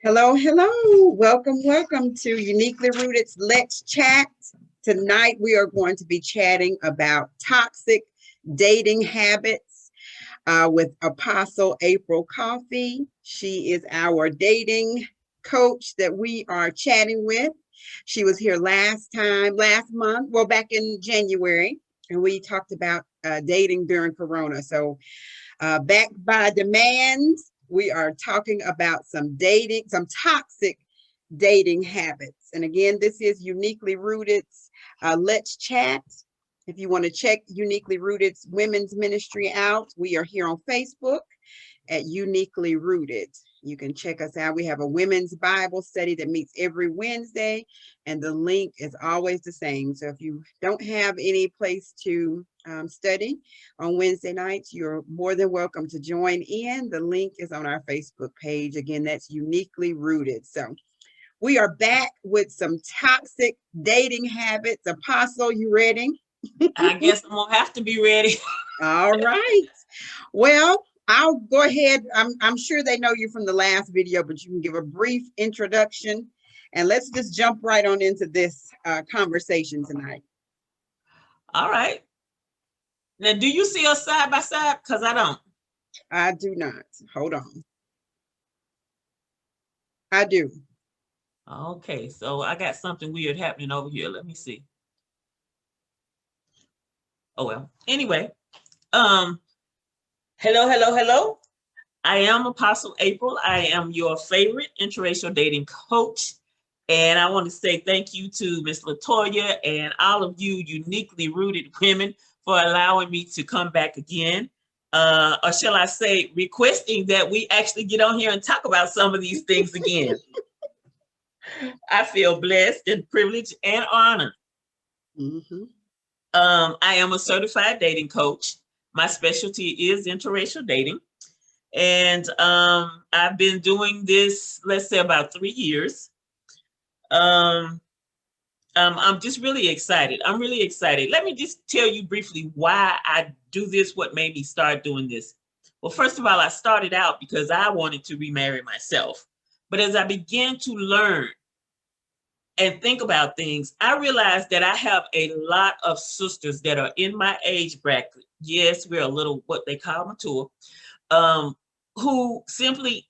Hello, hello. Welcome, welcome to Uniquely Rooted's Let's Chat. Tonight we are going to be chatting about toxic dating habits with Apostle April Cofie. She is our dating coach that we are chatting with. She was here last month, well, back in January, and we talked about dating during Corona. So back by demand, we are talking about some toxic dating habits. And again, this is Uniquely Rooted's Let's Chat. If you want to check Uniquely Rooted's women's ministry out, we are here on Facebook at Uniquely Rooted. You can check us out. We have a women's Bible study that meets every Wednesday, and the link is always the same. So if you don't have any place to study on Wednesday nights, you're more than welcome to join in. The link is on our Facebook page. Again, that's Uniquely Rooted. So we are back with some toxic dating habits. Apostle, you ready? I guess I'm gonna have to be ready. All right. Well, I'll go ahead. I'm sure they know you from the last video, but you can give a brief introduction and let's just jump right on into this conversation tonight. All right. Now, do you see us side by side? Because I don't. I do not. Hold on. I do. Okay, so I got something weird happening over here. Let me see. Oh well. Anyway, um, hello, hello, hello. I am Apostle April. I am your favorite interracial dating coach. And I want to say thank you to Miss Latoya and all of you uniquely rooted women for allowing me to come back again. Or shall I say, requesting that we actually get on here and talk about some of these things again. I feel blessed and privileged and honored. Mm-hmm. I am a certified dating coach. My specialty is interracial dating. And I've been doing this, let's say, about 3 years. I'm just really excited. I'm really excited. Let me just tell you briefly why I do this, what made me start doing this. Well, first of all, I started out because I wanted to remarry myself. But as I began to learn and think about things, I realized that I have a lot of sisters that are in my age bracket. Yes, we're a little what they call mature, who simply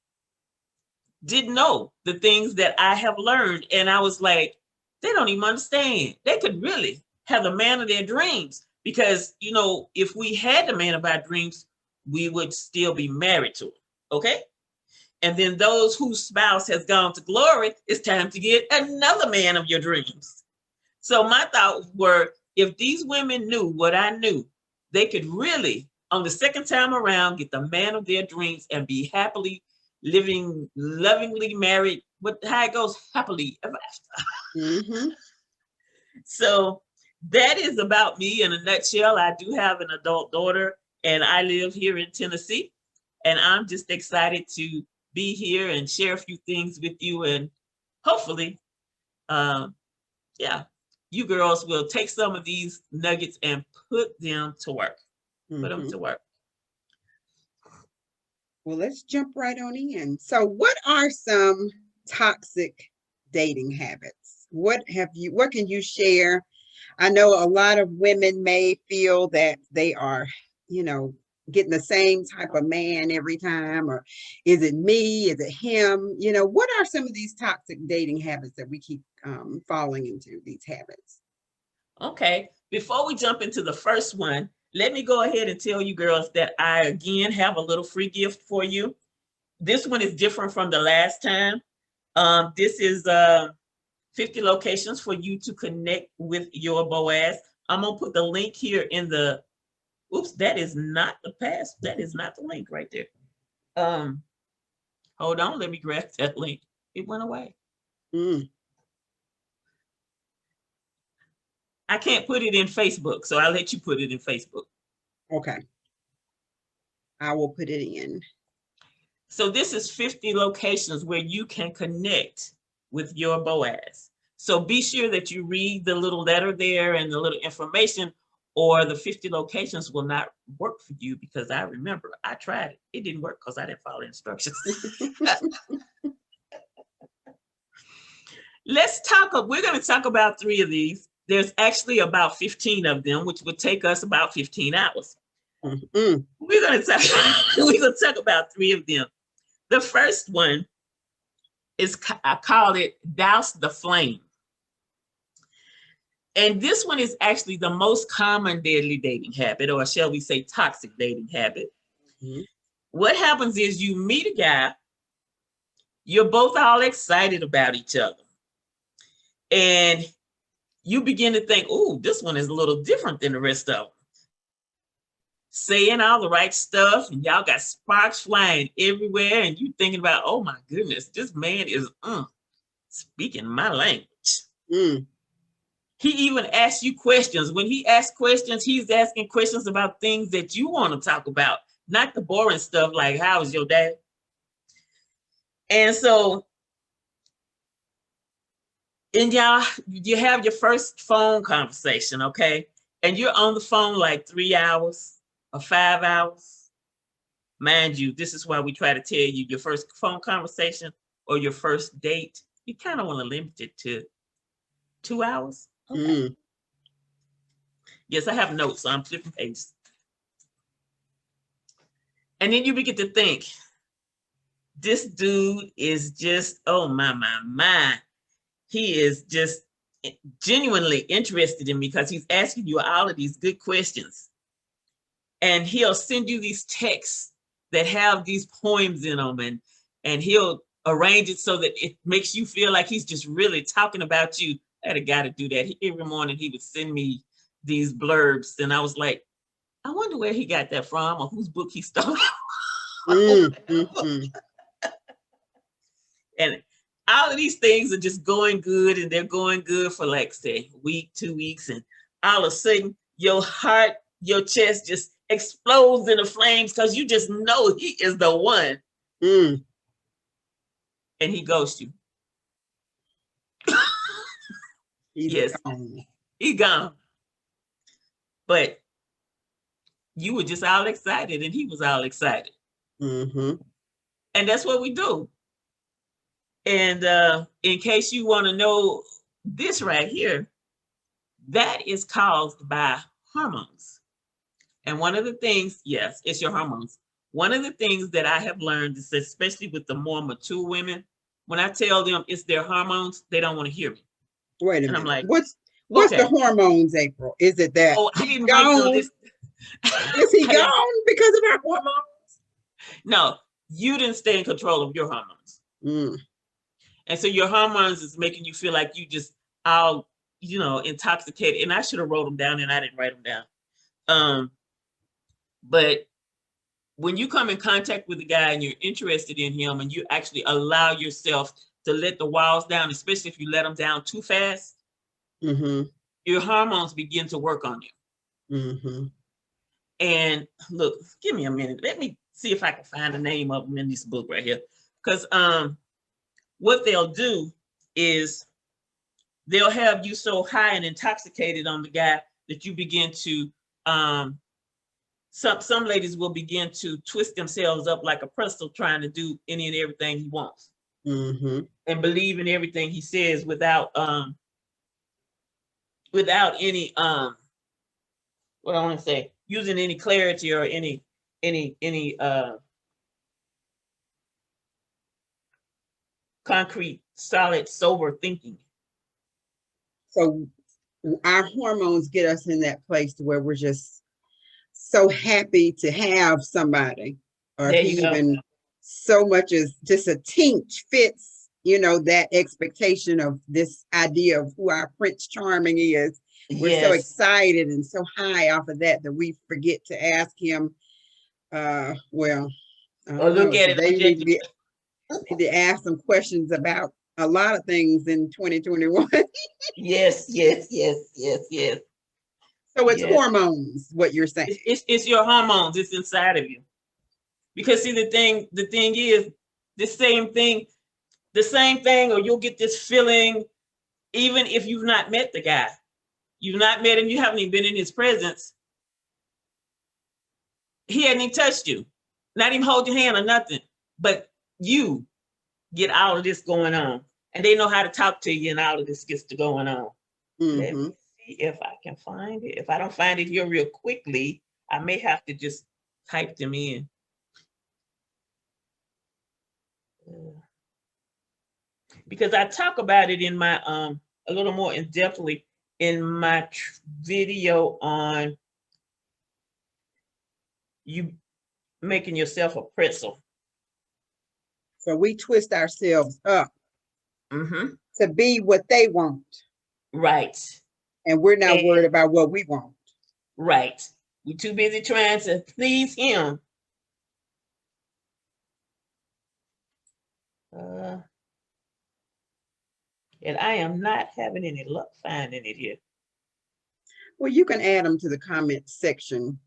didn't know the things that I have learned. And I was like, they don't even understand. They could really have the man of their dreams. Because, you know, if we had the man of our dreams, we would still be married to him. Okay. And then those whose spouse has gone to glory, it's time to get another man of your dreams. So my thoughts were, if these women knew what I knew, they could really, on the second time around, get the man of their dreams and be happily living, lovingly married. But how it goes, happily ever after. Mm-hmm. So that is about me in a nutshell. I do have an adult daughter, and I live here in Tennessee. And I'm just excited to be here and share a few things with you. And hopefully, um, yeah, you girls will take some of these nuggets and put them to work. Put them Mm-hmm. to work. Well, let's jump right on in. So, what are some toxic dating habits? What can you share? I know a lot of women may feel that they are, you know, getting the same type of man every time, or is it me? Is it him? You know, what are some of these toxic dating habits that we keep falling into these habits? Okay. Before we jump into the first one, let me go ahead and tell you girls that I again have a little free gift for you. This one is different from the last time. This is 50 locations for you to connect with your Boaz. I'm gonna put the link here in the. Oops, that is not the pass. That is not the link right there. Um, Hold on, let me grab that link. It went away. Mm, I can't put it in Facebook, so I'll let you put it in Facebook. okay, I will put it in. So this is 50 locations where you can connect with your Boaz. So be sure that you read the little letter there and the little information, or the 50 locations will not work for you, because I remember I tried it. It didn't work because I didn't follow instructions. let's we're going to talk about 3 of these. There's actually about 15 of them, which would take us about 15 hours. Mm-hmm. We're going to talk about 3 of them. The first one is, I call it douse the flame. And this one is actually the most common deadly dating habit, or shall we say toxic dating habit. Mm-hmm. What happens is you meet a guy, you're both all excited about each other. And you begin to think, oh, this one is a little different than the rest of them. Saying all the right stuff, and y'all got sparks flying everywhere, and you thinking about, oh my goodness, this man is speaking my language. Mm. He even asks you questions. When he asks questions, he's asking questions about things that you want to talk about, not the boring stuff like, how was your day? And so, and y'all, you have your first phone conversation, okay? And you're on the phone like 3 hours or 5 hours. Mind you, this is why we try to tell you your first phone conversation or your first date, you kind of want to limit it to 2 hours. Okay. Mm. Yes, I have notes, so I'm flipping pages. And then you begin to think, this dude is just, oh my. He is just genuinely interested in me because he's asking you all of these good questions. And he'll send you these texts that have these poems in them, and he'll arrange it so that it makes you feel like he's just really talking about you. I had a guy to do that. Every morning he would send me these blurbs, and I was like, I wonder where he got that from or whose book he stole. Mm-hmm. And all of these things are just going good, and they're going good for like, say, a week, 2 weeks, and all of a sudden your heart, your chest just explodes into flames because you just know he is the one. Mm. And he ghosts you. Yes, gone. He gone. But you were just all excited, and he was all excited. Mm-hmm. And that's what we do. And in case you want to know this right here, that is caused by hormones. And one of the things, yes, it's your hormones. One of the things that I have learned is, especially with the more mature women, when I tell them it's their hormones, they don't want to hear me. Wait a minute. I'm like, what's okay. The hormones, April? Is it that I didn't write no list. Is he gone because of our hormones? No, you didn't stay in control of your hormones. Mm. And so your hormones is making you feel like you just all, intoxicated. And I should have wrote them down, and I didn't write them down. But when you come in contact with a guy and you're interested in him, and you actually allow yourself to let the walls down, especially if you let them down too fast, mm-hmm. your hormones begin to work on you. Mm-hmm. And look, give me a minute. Let me see if I can find the name of them in this book right here. Because what they'll do is they'll have you so high and intoxicated on the guy that you begin to, some ladies will begin to twist themselves up like a pretzel, trying to do any and everything he wants. Mm-hmm. And believe in everything he says without any, what I want to say, using any clarity or any concrete, solid, sober thinking. So our hormones get us in that place to where we're just so happy to have somebody, or even so much as just a tinge fits, that expectation of this idea of who our Prince Charming is. We're so excited and so high off of that we forget to ask him, or look at it. They need to ask some questions about a lot of things in 2021. Yes. So it's hormones, what you're saying. It's your hormones. It's inside of you. Because see, the thing is the same thing, or you'll get this feeling, even if you've not met the guy. You've not met him, you haven't even been in his presence. He hadn't even touched you, not even hold your hand or nothing. But you get all of this going on. and they know how to talk to you, and all of this gets to going on. Let Mm-hmm. me see if I can find it. If I don't find it here real quickly, I may have to just type them in. Because I talk about it in my a little more in depthly in my video on you making yourself a pretzel. So we twist ourselves up Mm-hmm. to be what they want. Right. And we're not And, worried about what we want. right. We're too busy trying to please him. And I am not having any luck finding it here. Well, you can add them to the comment section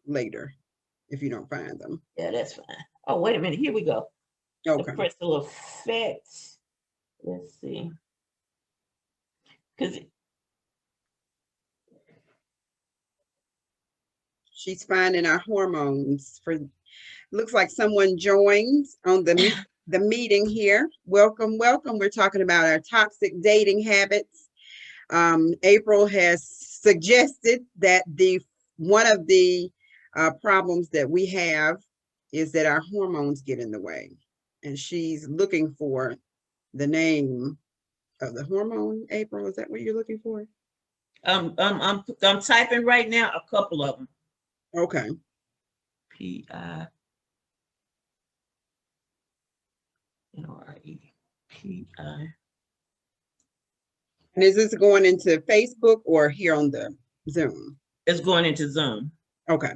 later if you don't find them. Yeah, that's fine. Oh, wait a minute. Here we go. Okay. The pretzel effect. Let's see. Because she's finding our hormones. For looks like someone joined on the meeting here. Welcome, welcome. We're talking about our toxic dating habits. April has suggested that one of the problems that we have is that our hormones get in the way, and she's looking for the name of the hormone. April, is that what you're looking for? I'm typing right now a couple of them. Okay. P-I-N-O-R-E-P-I. And is this going into Facebook or here on the Zoom? It's going into Zoom. Okay.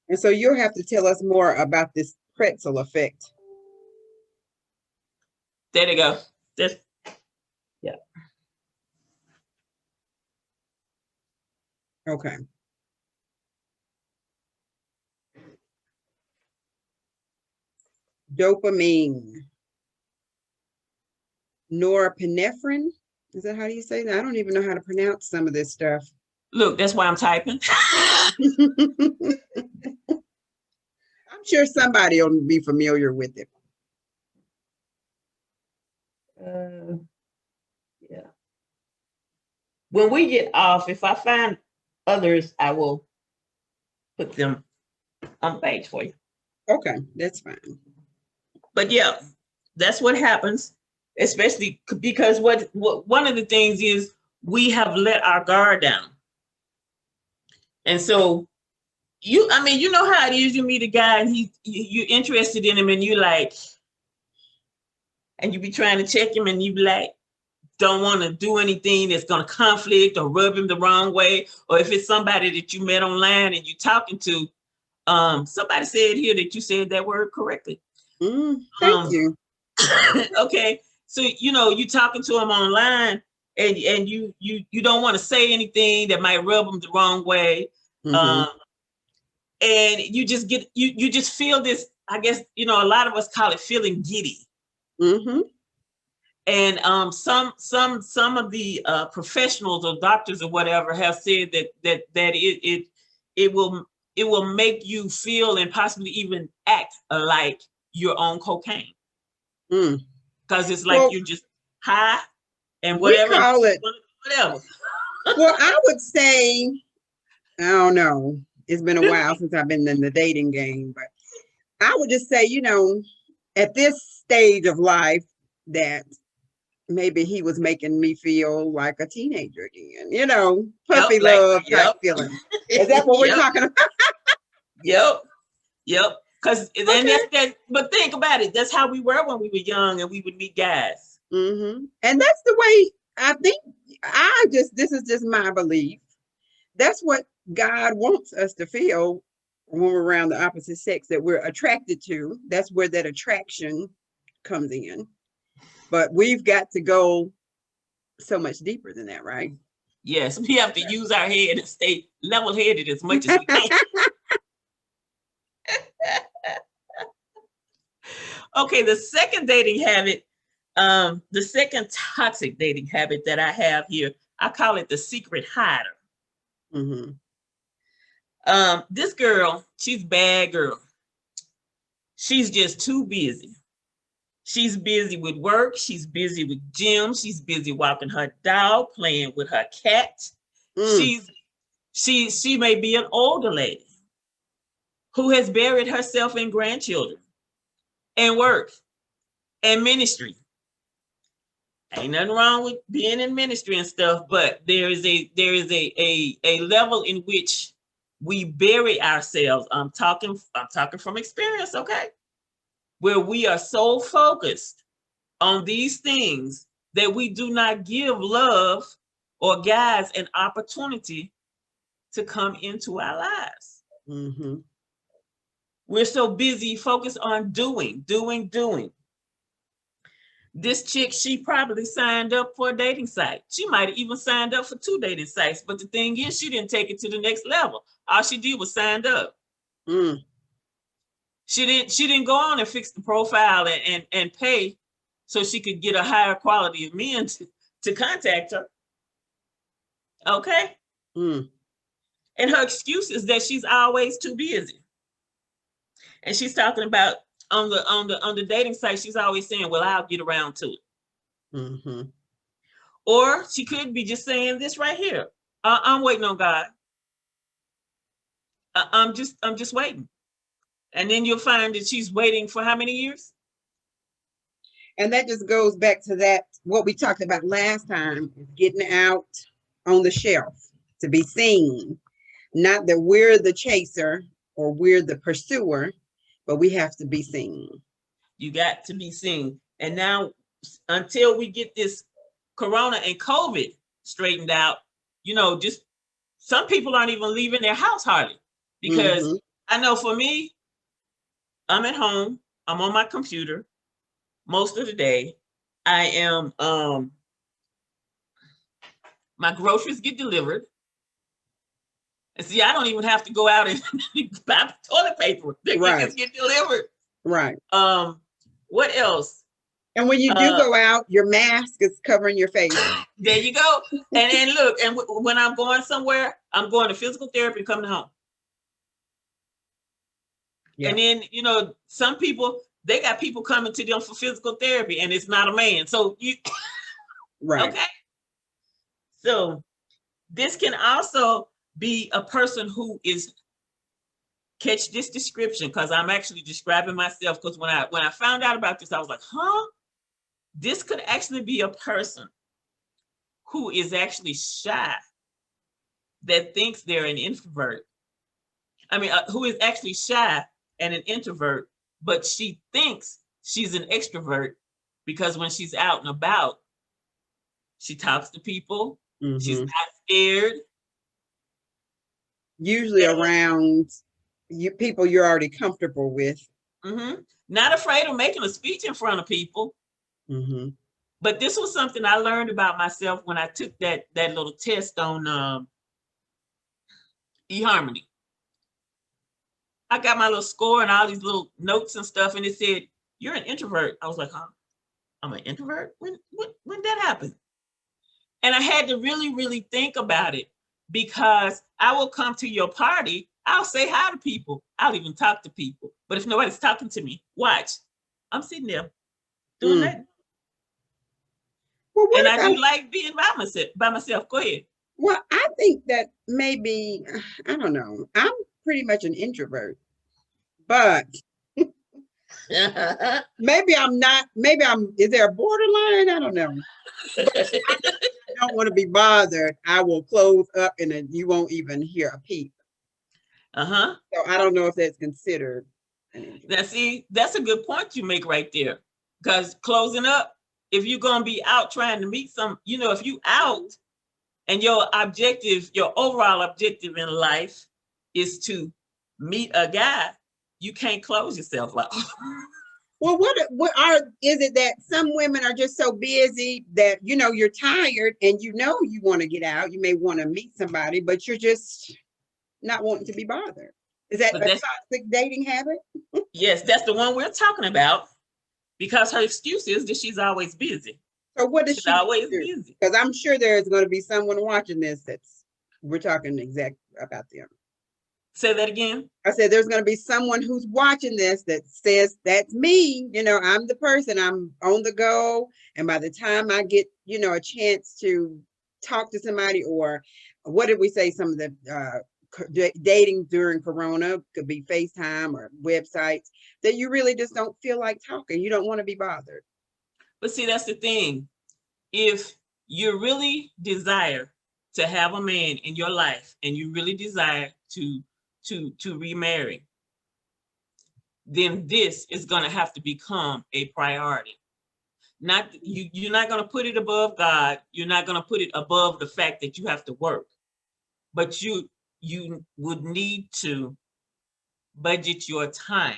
And so you'll have to tell us more about this pretzel effect. There they go. Yeah. Okay. Dopamine. Norepinephrine. Is that how you say that? I don't even know how to pronounce some of this stuff. Look, that's why I'm typing. I'm sure somebody will be familiar with it. Yeah. When we get off, if I find others, I will put them on page for you. Okay, that's fine. But yeah, that's what happens, especially because what one of the things is we have let our guard down. And so you know how it is, you meet a guy and you're interested in him and you like, and you be trying to check him and you be like, don't want to do anything that's going to conflict or rub him the wrong way. Or if it's somebody that you met online and you're talking to, somebody said here that you said that word correctly. Thank you. Okay. So, you're talking to him online and you don't want to say anything that might rub him the wrong way. Mm-hmm. And you just get, you just feel this, I guess, a lot of us call it feeling giddy. Mm-hmm. And some of the professionals or doctors or whatever have said that it will make you feel and possibly even act like you're on cocaine. Because it's like you're just high and whatever. We call it whatever. Well, I would say, I don't know. It's been a while since I've been in the dating game, but I would just say, at this stage of life, that maybe he was making me feel like a teenager again, puppy love type feeling. Is that what we're talking about? Yep. Because but think about it. That's how we were when we were young and we would meet guys. Mm-hmm. And that's the way I think. This is just my belief. That's what God wants us to feel when we're around the opposite sex that we're attracted to. That's where that attraction comes in. But we've got to go so much deeper than that, right? Yes, we have to use our head and stay level-headed as much as we can. Okay, the second dating habit, the second toxic dating habit that I have here, I call it the secret hider. Mm-hmm. This girl, she's a bad girl. She's just too busy. She's busy with work. She's busy with gym. She's busy walking her dog, playing with her cat. Mm. She may be an older lady who has buried herself in grandchildren and work and ministry. Ain't nothing wrong with being in ministry and stuff, but there is a level in which we bury ourselves. I'm talking from experience, okay? Where we are so focused on these things that we do not give love or guys an opportunity to come into our lives. Mm-hmm. We're so busy focused on doing. This chick, she probably signed up for a dating site. She might have even signed up for 2 dating sites. But the thing is, she didn't take it to the next level. All she did was signed up. Mm. She didn't go on and fix the profile and pay so she could get a higher quality of men to contact her. Okay? Mm. And her excuse is that she's always too busy. And she's talking about on the dating site, she's always saying, well, I'll get around to it. Mm-hmm. Or she could be just saying this right here. I'm waiting on God. I'm just waiting. And then you'll find that she's waiting for how many years? And that just goes back to that, what we talked about last time, getting out on the shelf to be seen. Not that we're the chaser or we're the pursuer, but we have to be seen. You got to be seen. And now, until we get this Corona and COVID straightened out, just some people aren't even leaving their house hardly. Because Mm-hmm. I know for me, I'm at home, I'm on my computer most of the day. I am my groceries get delivered. And see, I don't even have to go out and buy toilet paper. They Right. just get delivered. Right. What else? And when you do go out, your mask is covering your face. There you go. And look, and when I'm going somewhere, I'm going to physical therapy and coming home. Yeah. And then, some people, they got people coming to them for physical therapy and it's not a man. So you, right. Okay. So this can also be a person who is, catch this description, because I'm actually describing myself, because when I found out about this, I was like, huh? This could actually be a person who is actually shy, that thinks they're an introvert. I mean, who is actually shy and an introvert, but she thinks she's an extrovert because when she's out and about, she talks to people. Mm-hmm. She's not scared. Usually around people you're already comfortable with. Mm-hmm. Not afraid of making a speech in front of people. Mm-hmm. But this was something I learned about myself when I took that little test on eHarmony. I got my little score and all these little notes and stuff, and it said, you're an introvert. I was like, huh? I'm an introvert? When did that happen? And I had to really, really think about it, because I will come to your party, I'll say hi to people, I'll even talk to people. But if nobody's talking to me, watch. I'm sitting there doing that. Well, and I do like being by myself. Go ahead. Well, I think that maybe, I don't know, I'm pretty much an introvert, but maybe I'm not, is there a borderline? I don't know. I don't want to be bothered. I will close up and then you won't even hear a peep. Uh-huh. So I don't know if that's considered. Now, see, that's a good point you make right there. Because closing up, if you're going to be out trying to meet if you out and your overall objective in life is to meet a guy, you can't close yourself up. Well, is it that some women are just so busy that, you're tired and you want to get out, you may want to meet somebody, but you're just not wanting to be bothered. Is that a toxic dating habit? Yes, that's the one we're talking about, because her excuse is that she's always busy. So what is she's always busy? Because I'm sure there's going to be someone watching this we're talking exactly about them. Say that again. I said, there's going to be someone who's watching this that says, that's me. I'm the person, I'm on the go. And by the time I get, a chance to talk to somebody, or what did we say? Some of the dating during Corona could be FaceTime or websites that you really just don't feel like talking. You don't want to be bothered. But see, that's the thing. If you really desire to have a man in your life and you really desire to remarry, then this is going to have to become a priority. You're not going to put it above God. You're not going to put it above the fact that you have to work. But you would need to budget your time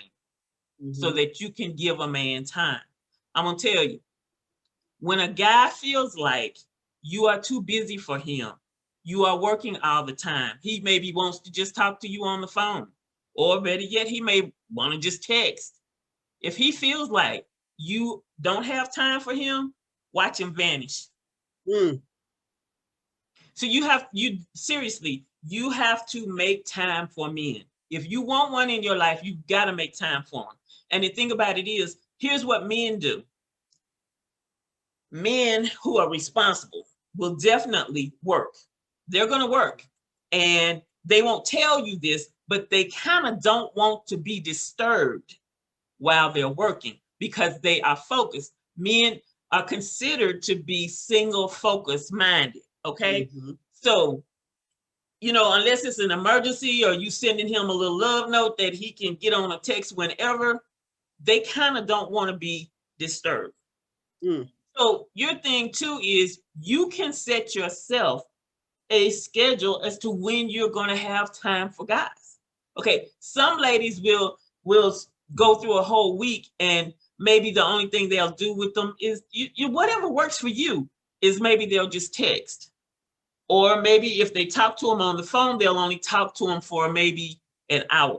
so that you can give a man time. I'm going to tell you, when a guy feels like you are too busy for him, you are working all the time. He maybe wants to just talk to you on the phone, or better yet, he may want to just text. If he feels like you don't have time for him, watch him vanish. So seriously, you have to make time for men. If you want one in your life, you've got to make time for them. And the thing about it is, here's what men do. Men who are responsible will definitely work. They're going to work, and they won't tell you this, but they kind of don't want to be disturbed while they're working because they are focused. Men are considered to be single focus minded. Okay. So, unless it's an emergency or you sending him a little love note that he can get on a text whenever, they kind of don't want to be disturbed. So your thing too is you can set yourself a schedule as to when you're going to have time for guys. Okay, some ladies will go through a whole week and maybe the only thing they'll do with them is whatever works for you is maybe they'll just text. Or maybe if they talk to them on the phone, they'll only talk to them for maybe an hour.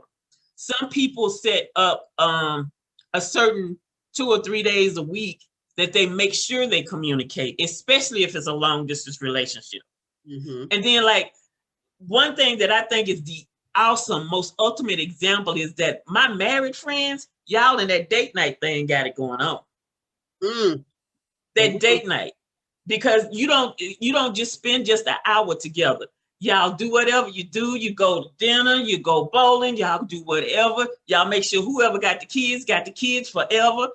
Some people set up a certain 2 or 3 days a week that they make sure they communicate, especially if it's a long distance relationship. And then, like, one thing that I think is the awesome, most ultimate example is that my married friends, y'all in that date night thing got it going on. That date night, because you don't just spend just an hour together. Y'all do whatever you do. You go to dinner, you go bowling, y'all do whatever. Y'all make sure whoever got the kids forever.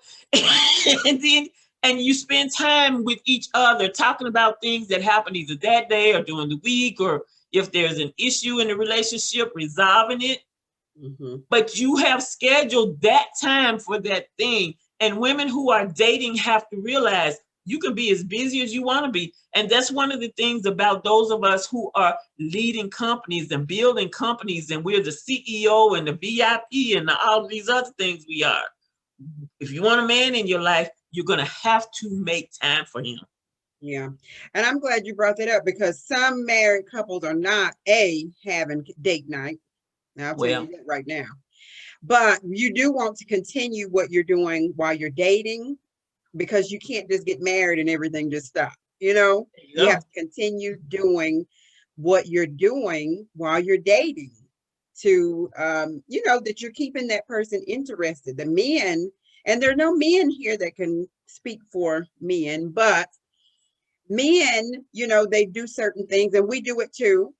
And you spend time with each other talking about things that happened either that day or during the week, or if there's an issue in the relationship, resolving it. But you have scheduled that time for that thing. And women who are dating have to realize you can be as busy as you want to be. And that's one of the things about those of us who are leading companies and building companies, and we're the CEO and the VIP and all of these other things we are. If you want a man in your life, you're going to have to make time for him. Yeah. And I'm glad you brought that up, because some married couples are not having date night. Now, I'll tell you that right now. But you do want to continue what you're doing while you're dating, because you can't just get married and everything just stop. You have to continue doing what you're doing while you're dating to, that you're keeping that person interested. The men, and there are no men here that can speak for men, but men, they do certain things, and we do it too,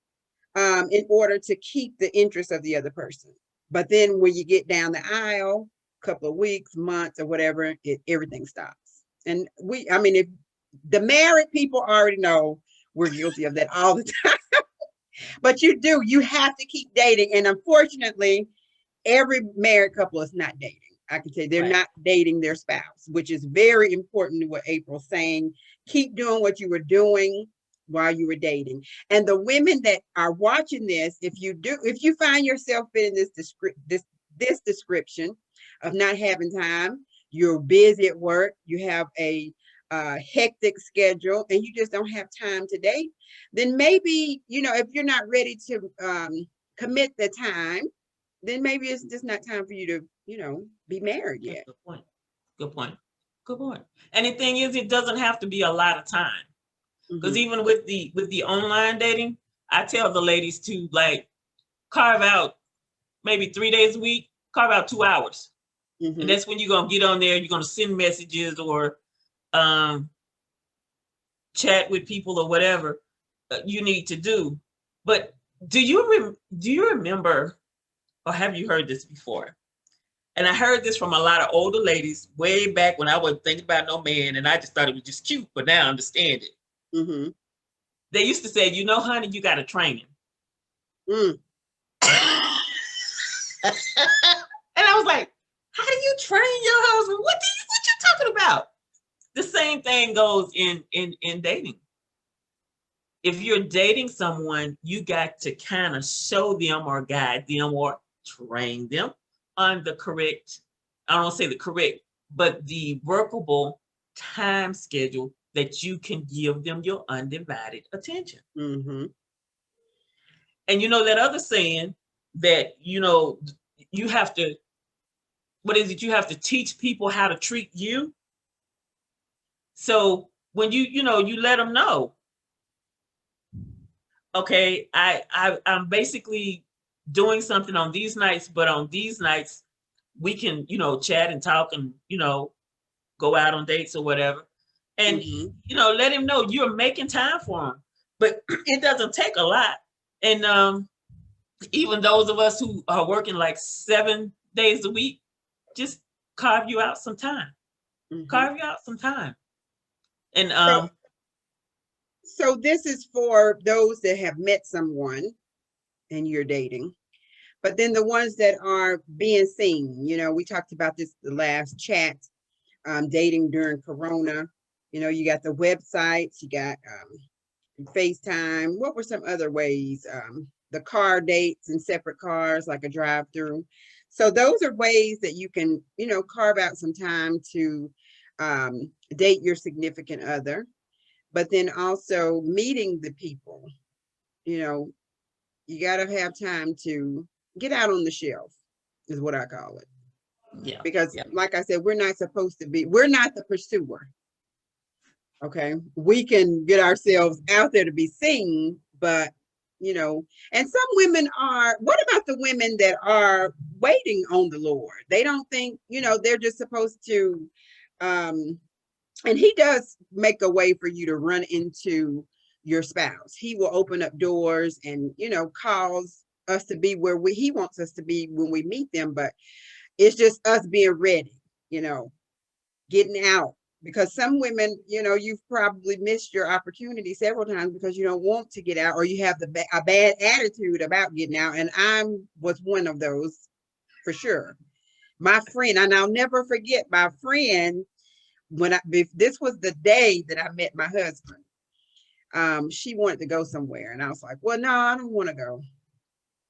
in order to keep the interest of the other person. But then when you get down the aisle, a couple of weeks, months, or whatever, everything stops. And if the married people already know, we're guilty of that all the time. But you have to keep dating. And unfortunately, every married couple is not dating. I can say they're not dating their spouse, which is very important to what April's saying. Keep doing what you were doing while you were dating. And the women that are watching this, if you find yourself in this description of not having time, you're busy at work, you have a hectic schedule, and you just don't have time to date, then maybe, if you're not ready to commit the time, then maybe it's just not time for you to, be married yet. Good point. And the thing is, it doesn't have to be a lot of time. Because even with the online dating, I tell the ladies to, like, carve out maybe 3 days a week, carve out 2 hours. And Mhm. that's when you're going to get on there. You're going to send messages or um, chat with people or whatever you need to do. But do you remember, or have you heard this before? And I heard this from a lot of older ladies way back when I wasn't thinking about no man, and I just thought it was just cute, but now I understand it. Mhm. They used to say, you know, honey, you got to train him. Mm. And I was like, how do you train your husband? What you talking about? The same thing goes in dating. If you're dating someone, you got to kind of show them or guide them or train them on the correct, I don't want to say the correct, but the workable time schedule that you can give them your undivided attention. Mhm. And you know that other saying that, you know, you have to, what is it? You have to teach people how to treat you. So when you know, you let them know, okay, I'm basically doing something on these nights, but on these nights we can, you know, chat and talk and, you know, go out on dates or whatever. And Mhm. you know, let him know you're making time for him. But it doesn't take a lot. And even those of us who are working like 7 days a week, just carve you out some time. Mhm. Carve you out some time. And So, so this is for those that have met someone and you're dating. But then the ones that are being seen, you know, we talked about this the last chat, dating during Corona. You know, you got the websites, you got FaceTime. What were some other ways? The car dates in separate cars, like a drive-through. So those are ways that you can, you know, carve out some time to date your significant other. But then also meeting the people, you know, you got to have time to get out on the shelf, is what I call it. yeah, Because, yeah, like I said, we're not supposed to be, we're not the pursuer. Okay. We can get ourselves out there to be seen, but, you know, and some women are, what about the women that are waiting on the Lord? They don't think, you know, they're just supposed to, um, and he does make a way for you to run into your spouse. He will open up doors and, you know, cause us to be where he wants us to be when we meet them. But it's just us being ready, you know, getting out. Because some women, you know, you've probably missed your opportunity several times because you don't want to get out or you have a bad attitude about getting out. And I was one of those for sure. My friend, and I'll never forget my friend when this was the day that I met my husband. She wanted to go somewhere, and I was like, "Well, no, I don't want to go."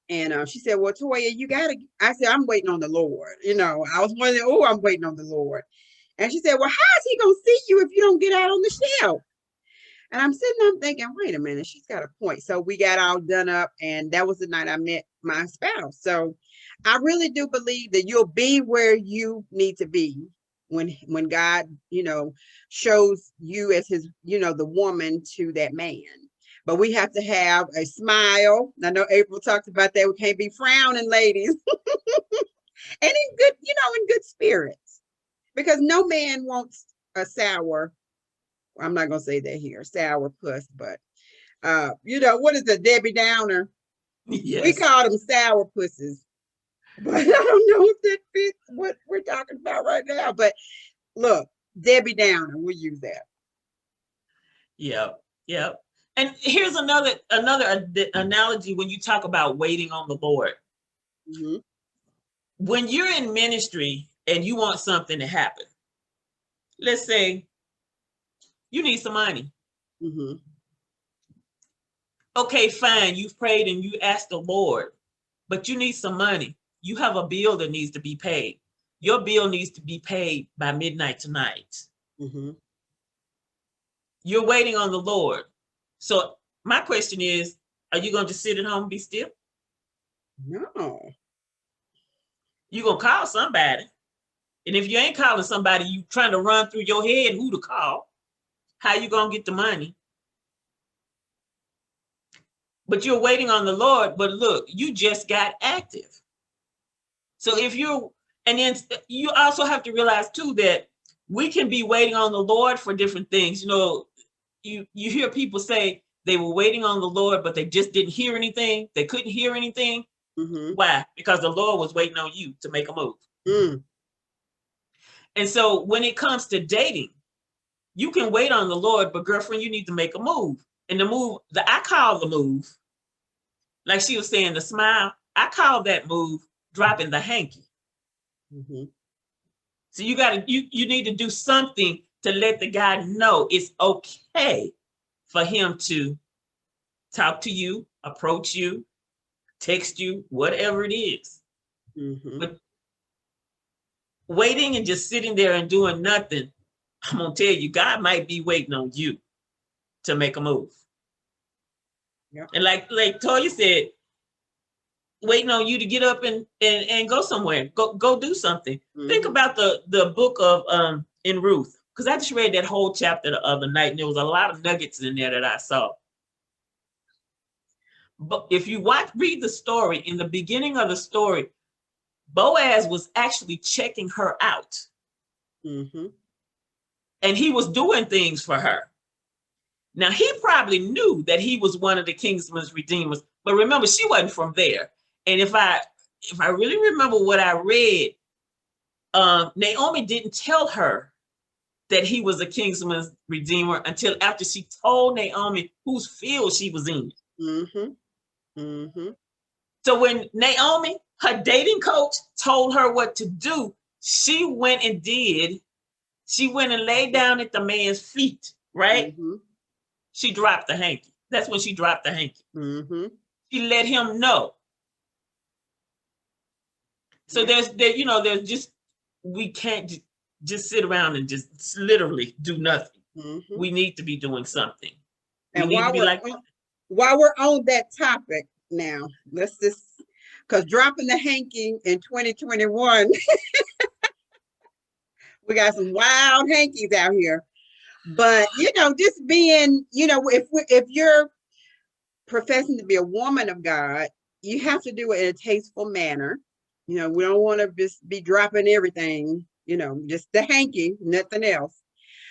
And she said, "Well, Toya, you gotta." I said, "I'm waiting on the Lord." You know, I was wondering, "Oh, I'm waiting on the Lord." And she said, "Well, how is he gonna see you if you don't get out on the shelf?" And I'm sitting there thinking, "Wait a minute, she's got a point." So we got all done up, and that was the night I met my spouse. So I really do believe that you'll be where you need to be when God, you know, shows you as his, you know, the woman to that man. But we have to have a smile. I know April talked about that. We can't be frowning, ladies, and in good, you know, in good spirits, because no man wants a sour. I'm not gonna say that here, sour puss, but you know, what is a Debbie Downer? We yes, call them sour pusses, but I don't know if that fits what we're talking about right now. But look, Debbie Downer, we'll use that. yeah, yeah. And here's another analogy when you talk about waiting on the Lord. Mm-hmm. When you're in ministry and you want something to happen, let's say you need some money. Mm-hmm. Okay, fine, you've prayed and you asked the Lord, but you need some money. You have a bill that needs to be paid. Your bill needs to be paid by midnight tonight. Mm-hmm. You're waiting on the Lord. So my question is, are you going to just sit at home and be still? No. You're going to call somebody. And if you ain't calling somebody, you trying to run through your head who to call. How you going to get the money? But you're waiting on the Lord. But look, you just got active. So if you, and then you also have to realize too that we can be waiting on the Lord for different things. You know, you hear people say they were waiting on the Lord, but they just didn't hear anything. They couldn't hear anything. Mm-hmm. Why? Because the Lord was waiting on you to make a move. Mm. And so when it comes to dating, you can wait on the Lord, but girlfriend, you need to make a move. And the move that I call the move, like she was saying, the smile, I call that move dropping the hanky. Mm-hmm. So you need to do something to let the guy know it's okay for him to talk to you, approach you, text you, whatever it is. Mm-hmm. But waiting and just sitting there and doing nothing, I'm gonna tell you, God might be waiting on you to make a move. Yep. And like Toya said, waiting on you to get up and go somewhere, go do something. Mm-hmm. Think about the book of in Ruth, because I just read that whole chapter the other night, and there was a lot of nuggets in there that I saw. But if you read the story, in the beginning of the story, Boaz was actually checking her out. Mm-hmm. And he was doing things for her. Now, he probably knew that he was one of the Kingsman's redeemers, but remember, she wasn't from there. And if I really remember what I read, Naomi didn't tell her that he was a Kingsman's redeemer until after she told Naomi whose field she was in. Mm-hmm. Mm-hmm. So when Naomi, her dating coach, told her what to do, she went and did. She went and laid down at the man's feet, right? Mm-hmm. She dropped the hanky. That's when she dropped the hanky. Mm-hmm. She let him know. So there's just, we can't just sit around and just literally do nothing. Mm-hmm. We need to be doing something. And we need to be like, while we're on that topic now, let's just, because dropping the hanky in 2021, we got some wild hankies out here. But just being, if you're professing to be a woman of God, you have to do it in a tasteful manner. We don't want to just be dropping everything, just the hanky, nothing else.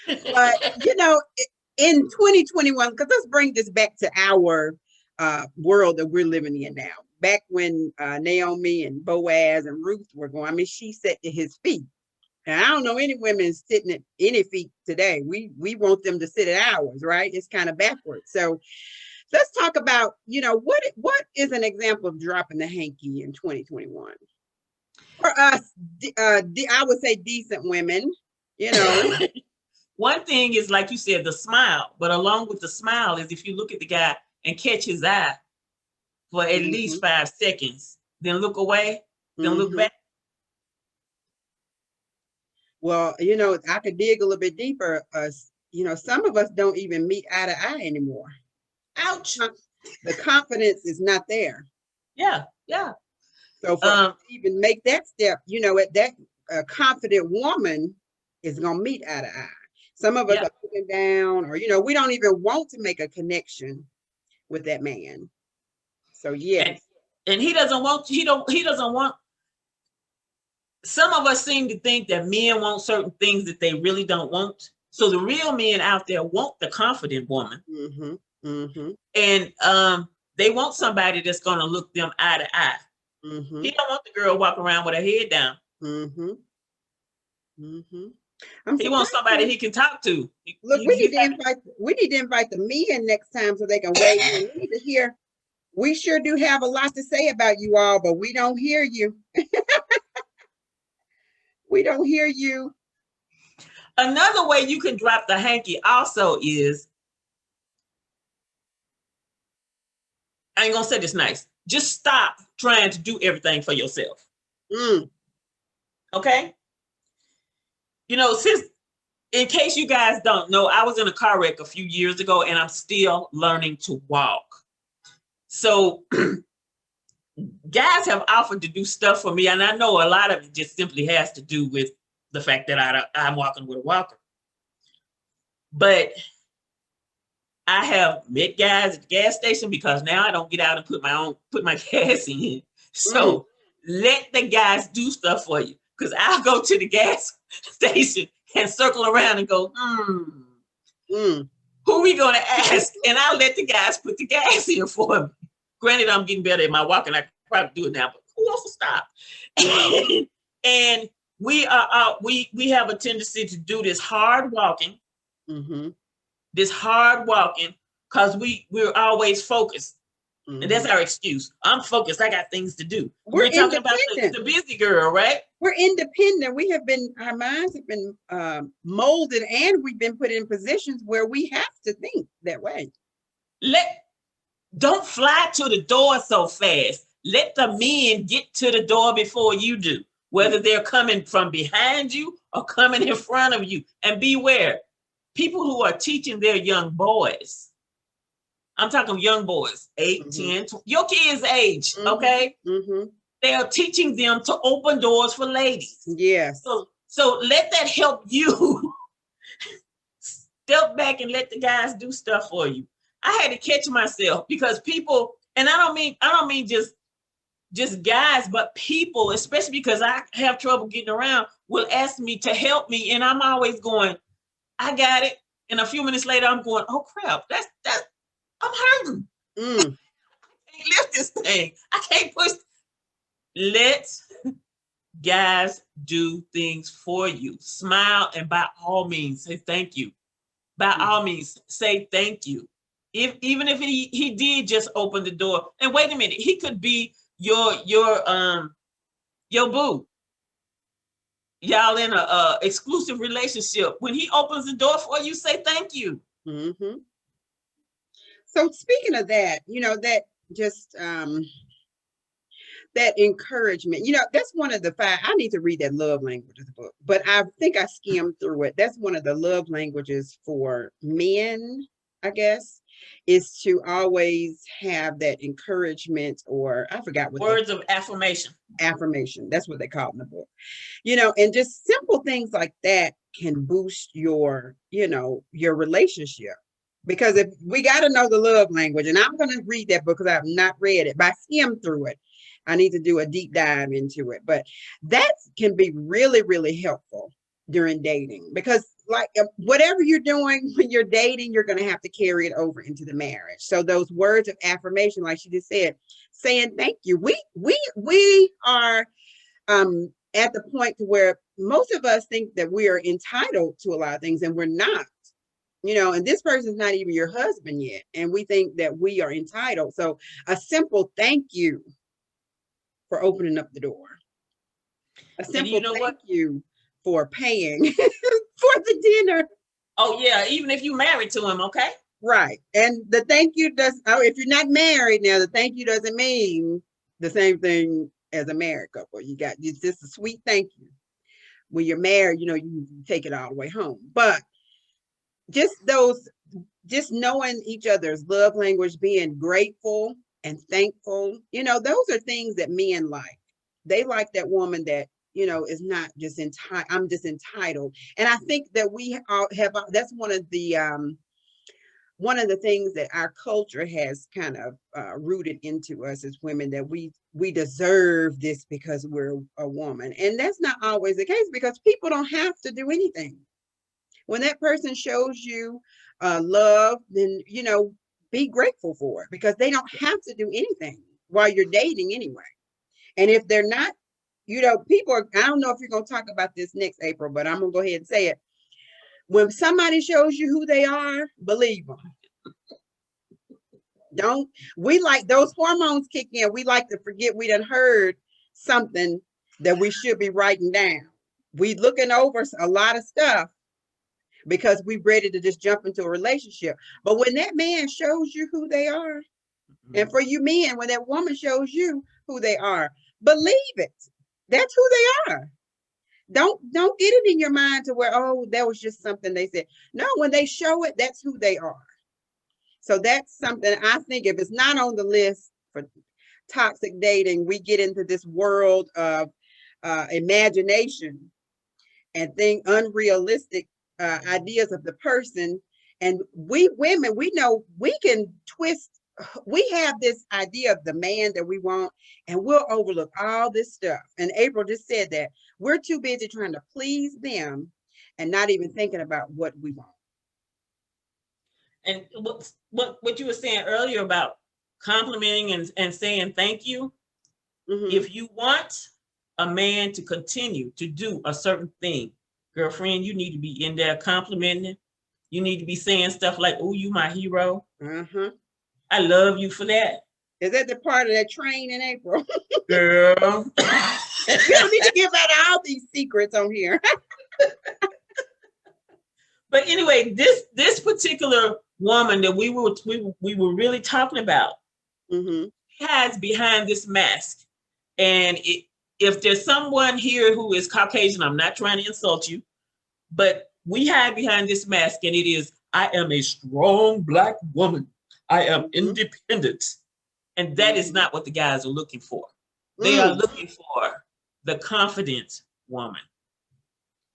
But in 2021, because let's bring this back to our world that we're living in now. Back when Naomi and Boaz and Ruth were going, I mean, she sat at his feet. And I don't know any women sitting at any feet today. We want them to sit at ours, right? It's kind of backwards. So let's talk about, what is an example of dropping the hanky in 2021? For us, I would say decent women, One thing is, like you said, the smile. But along with the smile is if you look at the guy and catch his eye for at least 5 seconds, then look away, then look back. Well, I could dig a little bit deeper. Some of us don't even meet eye to eye anymore. Ouch. The confidence is not there. Yeah. So for even make that step, that confident woman is going to meet eye to eye. Some of us are looking down, or, we don't even want to make a connection with that man. So, yes. And he doesn't want, some of us seem to think that men want certain things that they really don't want. So the real men out there want the confident woman. Mm-hmm. Mm-hmm. And they want somebody that's going to look them eye to eye. Mm-hmm. He don't want the girl walking around with her head down. Mm-hmm. Mm-hmm. He wants somebody he can talk to. Look, we need to invite the men next time so they can weigh in. We need to hear. We sure do have a lot to say about you all, but we don't hear you. We don't hear you. Another way you can drop the hanky also is, I ain't gonna say this nice, just stop trying to do everything for yourself. Okay? Since, in case you guys don't know, I was in a car wreck a few years ago and I'm still learning to walk. So guys have offered to do stuff for me, and I know a lot of it just simply has to do with the fact that I'm walking with a walker. But I have met guys at the gas station, because now I don't get out and put my gas in. So let the guys do stuff for you. Because I'll go to the gas station and circle around and go, who we gonna ask? And I'll let the guys put the gas in for me. Granted, I'm getting better at my walking. I can probably do it now, but who wants to stop? And we have a tendency to do this hard walking, because we're always focused. And that's our excuse. I'm focused. I got things to do. We're talking about the busy girl, right? We're independent. Our minds have been molded, and we've been put in positions where we have to think that way. Don't fly to the door so fast. Let the men get to the door before you do, whether they're coming from behind you or coming in front of you. And beware, people who are teaching their young boys. I'm talking young boys, 8, 10, 20, your kids' age, okay? They are teaching them to open doors for ladies. Yes. So let that help you step back and let the guys do stuff for you. I had to catch myself because people, and I don't mean just guys, but people, especially because I have trouble getting around, will ask me to help me, and I'm always going, I got it. And a few minutes later, I'm going, oh crap, that's I'm hurting. I can't lift this thing. I can't push. Let guys do things for you. Smile, and by all means, say thank you. By all means, say thank you. Even if he did just open the door. And wait a minute, he could be your boo. Y'all in a exclusive relationship. When he opens the door for you, say thank you. So speaking of that, that just that encouragement, that's one of the 5. I need to read that love languages book, but I think I skimmed through it. That's one of the love languages for men, I guess, is to always have that encouragement, or I forgot what words of affirmation. Affirmation. That's what they call it in the book. And just simple things like that can boost your relationship. Because if we got to know the love language, and I'm going to read that book because I have not read it, but I skimmed through it. I need to do a deep dive into it, but that can be really, really helpful during dating, because like whatever you're doing when you're dating, you're going to have to carry it over into the marriage. So those words of affirmation, like she just said, saying thank you. We are at the point to where most of us think that we are entitled to a lot of things, and we're not. And this person's not even your husband yet, and we think that we are entitled. So a simple thank you for opening up the door. A simple thank you for paying for the dinner. Oh yeah, even if you married to him, okay? Right. And the thank you if you're not married now, the thank you doesn't mean the same thing as a married couple. It's just a sweet thank you. When you're married, you take it all the way home. But just knowing each other's love language, being grateful and thankful, those are things that men like. They like that woman that, is not just I'm just entitled. And I think that we all have, that's one of the things that our culture has kind of rooted into us as women, that we deserve this because we're a woman. And that's not always the case, because people don't have to do anything. When that person shows you love, then, be grateful for it, because they don't have to do anything while you're dating anyway. And if they're not, people are, I don't know if you're going to talk about this next April, but I'm going to go ahead and say it. When somebody shows you who they are, believe them. We like those hormones kick in. We like to forget we done heard something that we should be writing down. We looking over a lot of stuff because we're ready to just jump into a relationship. But when that man shows you who they are, and for you men, when that woman shows you who they are, believe it. That's who they are. Don't get it in your mind to where, oh, that was just something they said. No, when they show it, that's who they are. So that's something I think, if it's not on the list for toxic dating, we get into this world of imagination and think unrealistic ideas of the person. And we women, we know we can twist we have this idea of the man that we want, and we'll overlook all this stuff. And April just said that we're too busy trying to please them and not even thinking about what we want. And what you were saying earlier about complimenting and saying thank you. If you want a man to continue to do a certain thing, girlfriend, you need to be in there complimenting. You need to be saying stuff like, "Oh, you my hero. I love you for that." Is that the part of that train in April? Girl. You don't need to give out all these secrets on here. But anyway, this particular woman that we were really talking about has behind this mask. And if there's someone here who is Caucasian, I'm not trying to insult you, but we hide behind this mask, and it is, I am a strong Black woman. I am independent. And that is not what the guys are looking for. They are looking for the confident woman.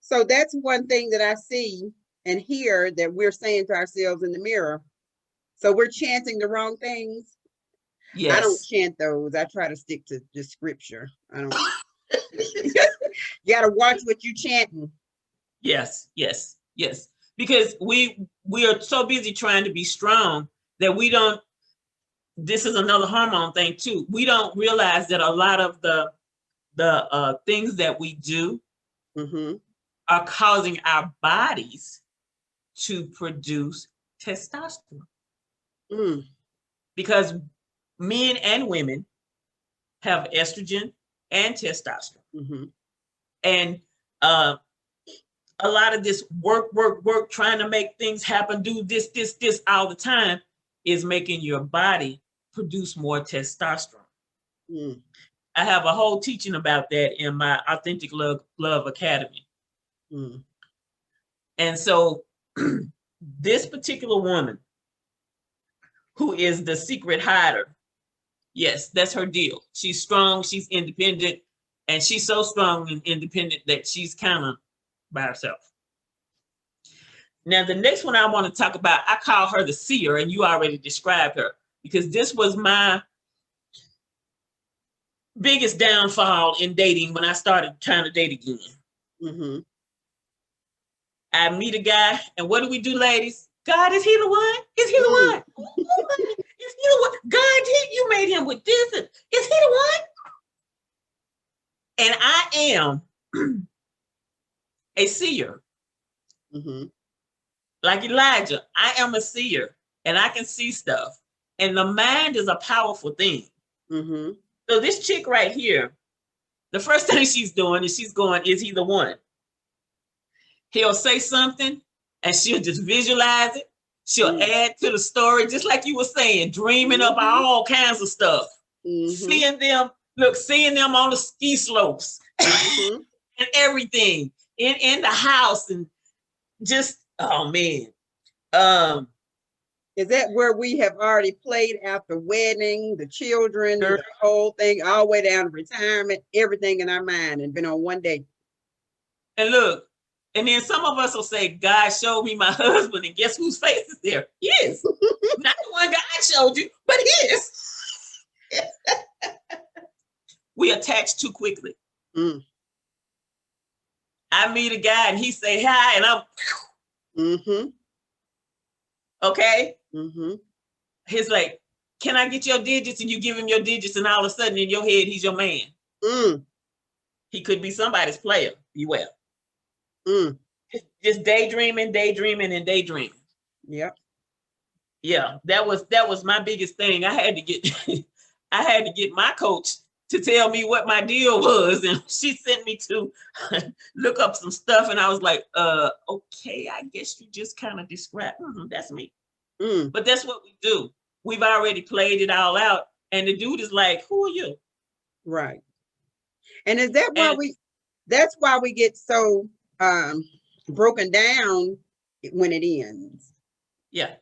So that's one thing that I see and hear that we're saying to ourselves in the mirror. So we're chanting the wrong things. Yes. I don't chant those. I try to stick to just scripture. I don't. You got to watch what you chanting. Yes, yes, yes. Because we are so busy trying to be strong that we don't. This is another hormone thing too. We don't realize that a lot of the things that we do are causing our bodies to produce testosterone. Because men and women have estrogen and testosterone. And a lot of this work, trying to make things happen, do this all the time is making your body produce more testosterone. I have a whole teaching about that in my Authentic Love Academy. And so this particular woman who is the secret hider, yes, that's her deal. She's strong, she's independent, and she's so strong and independent that she's kind of by herself. Now, the next one I want to talk about, I call her the seer, and you already described her, because this was my biggest downfall in dating when I started trying to date again. I meet a guy, and what do we do, ladies? God, is he the one? Is he the one? Is he the one? God, you made him with this. Is he the one? And I am a seer. Like Elijah, I am a seer, and I can see stuff. And the mind is a powerful thing. So this chick right here, the first thing she's doing is she's going, is he the one? He'll say something, and she'll just visualize it. She'll add to the story, just like you were saying, dreaming up all kinds of stuff. Seeing them on the ski slopes and everything in the house, and just, oh man. Is that where we have already played out the wedding, the children, the whole thing, all the way down to retirement, everything in our mind, and been on one day? And look, and then some of us will say, God showed me my husband, and guess whose face is there? His. Not the one God showed you, but his. We attach too quickly. I meet a guy and he say hi, and I'm okay. He's like, can I get your digits? And you give him your digits, and all of a sudden in your head, he's your man. He could be somebody's player. Beware. Just daydreaming. Yeah, that was my biggest thing. I had to get my coach to tell me what my deal was, and she sent me to look up some stuff, and I was like, okay, I guess you just kind of described. That's me. But that's what we do. We've already played it all out, and the dude is like, who are you? Right. And is that why that's why we get so broken down when it ends? Yeah.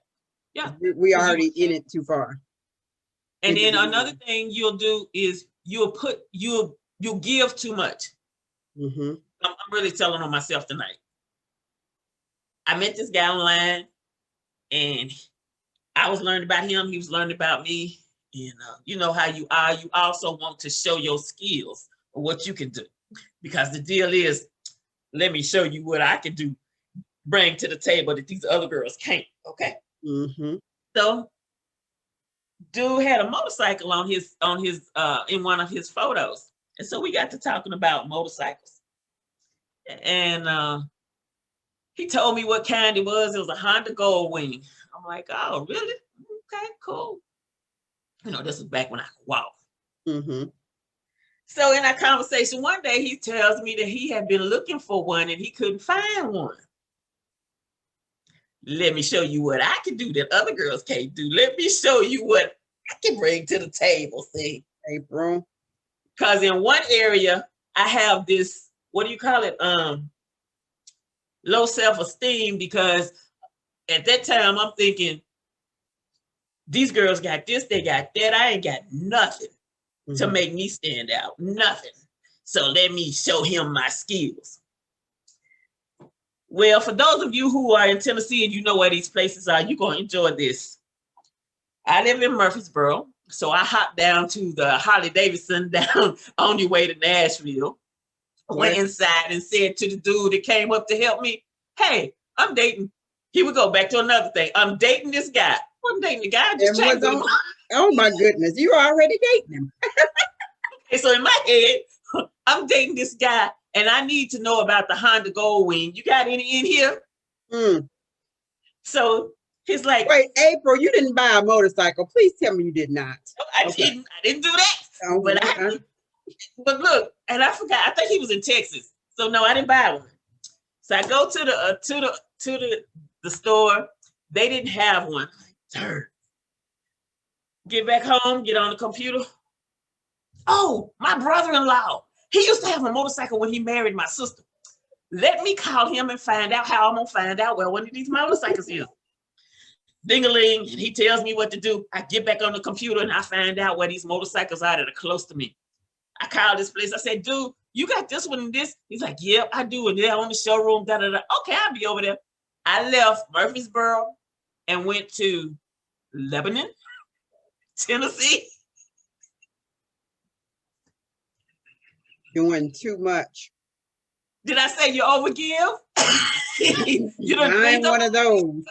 We already in it too far. And then another thing you'll do is you'll give too much. I'm really telling on myself tonight. I met this guy online, and I was learning about him. He was learning about me. And you know how you are. You also want to show your skills or what you can do. Because the deal is, let me show you what I can do, bring to the table that these other girls can't. Okay. Mm-hmm. So dude had a motorcycle on his in one of his photos. And so we got to talking about motorcycles. And he told me what kind it was. It was a Honda Goldwing. I'm like, oh, really? Okay, cool. You know, this was back when I could walk. Mm-hmm. So in that conversation, one day he tells me that he had been looking for one and he couldn't find one. Let me show you what I can do that other girls can't do. Let me show you what I can bring to the table, see? April. Because in one area, I have this, what do you call it? Low self-esteem, because at that time I'm thinking, these girls got this, they got that. I ain't got nothing to make me stand out. Nothing. So let me show him my skills. Well, for those of you who are in Tennessee and you know where these places are, you're going to enjoy this. I live in Murfreesboro, so I hopped down to the Harley Davidson down on your way to Nashville. I went inside and said to the dude that came up to help me, hey, I'm dating. Here we go, back to another thing. I'm dating this guy. I wasn't dating the guy, just chatting with him. Oh my goodness, you already dating him. And so in my head, I'm dating this guy and I need to know about the Honda Goldwing. You got any in here? So he's like, wait, April, you didn't buy a motorcycle. Please tell me you did not. I didn't do that. Oh, but look, and I forgot, I think he was in Texas. So no, I didn't buy one. So I go to the store. They didn't have one. Darn. Get back home, get on the computer. Oh, my brother-in-law. He used to have a motorcycle when he married my sister. Let me call him and find out how I'm gonna find out where one of these motorcycles is. Ding-a-ling, and he tells me what to do. I get back on the computer and I find out where these motorcycles are that are close to me. I call this place. I said, dude, you got this one and this? He's like, yep, I do. And they're on the showroom, da-da-da. Okay, I'll be over there. I left Murfreesboro and went to Lebanon, Tennessee. Doing too much. Did I say you overgive? I ain't one of those.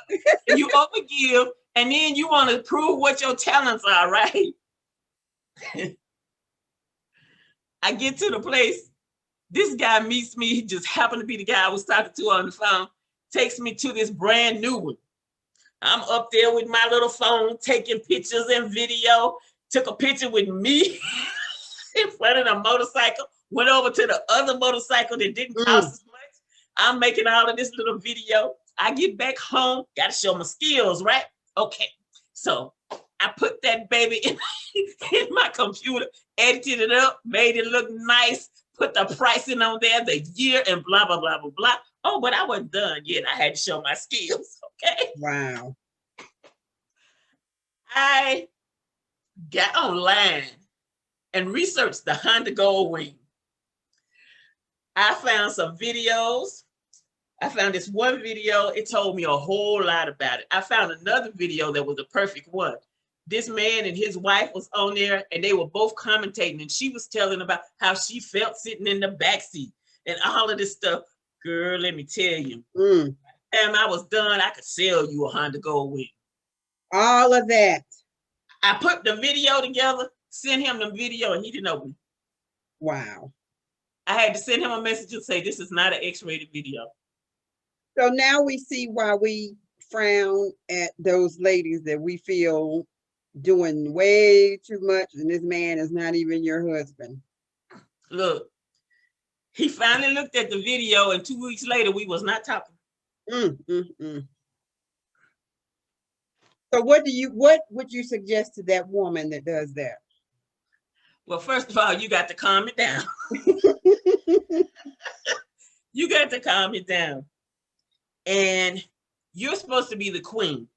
You overgive, and then you want to prove what your talents are, right? I get to the place. This guy meets me. He just happened to be the guy I was talking to on the phone. Takes me to this brand new one. I'm up there with my little phone, taking pictures and video. Took a picture with me in front of the motorcycle. Went over to the other motorcycle that didn't cost as much. I'm making all of this little video. I get back home, got to show my skills, right? Okay, so I put that baby in my computer, edited it up, made it look nice, put the pricing on there, the year, and blah, blah, blah, blah, blah. Oh, but I wasn't done yet. I had to show my skills, okay? Wow. I got online and researched the Honda Goldwing. I found some videos. I found this one video. It told me a whole lot about it. I found another video that was a perfect one. This man and his wife was on there and they were both commentating and she was telling about how she felt sitting in the backseat and all of this stuff. Girl, let me tell you. And I was done. I could sell you a Honda Goldwing. All of that. I put the video together, sent him the video, and he didn't open it. Wow. I had to send him a message and say, this is not an X-rated video. So now we see why we frown at those ladies that we feel doing way too much, and this man is not even your husband. Look, he finally looked at the video, and 2 weeks later, we was not talking. So what would you suggest to that woman that does that? Well, first of all, you got to calm it down. You got to calm it down. And you're supposed to be the queen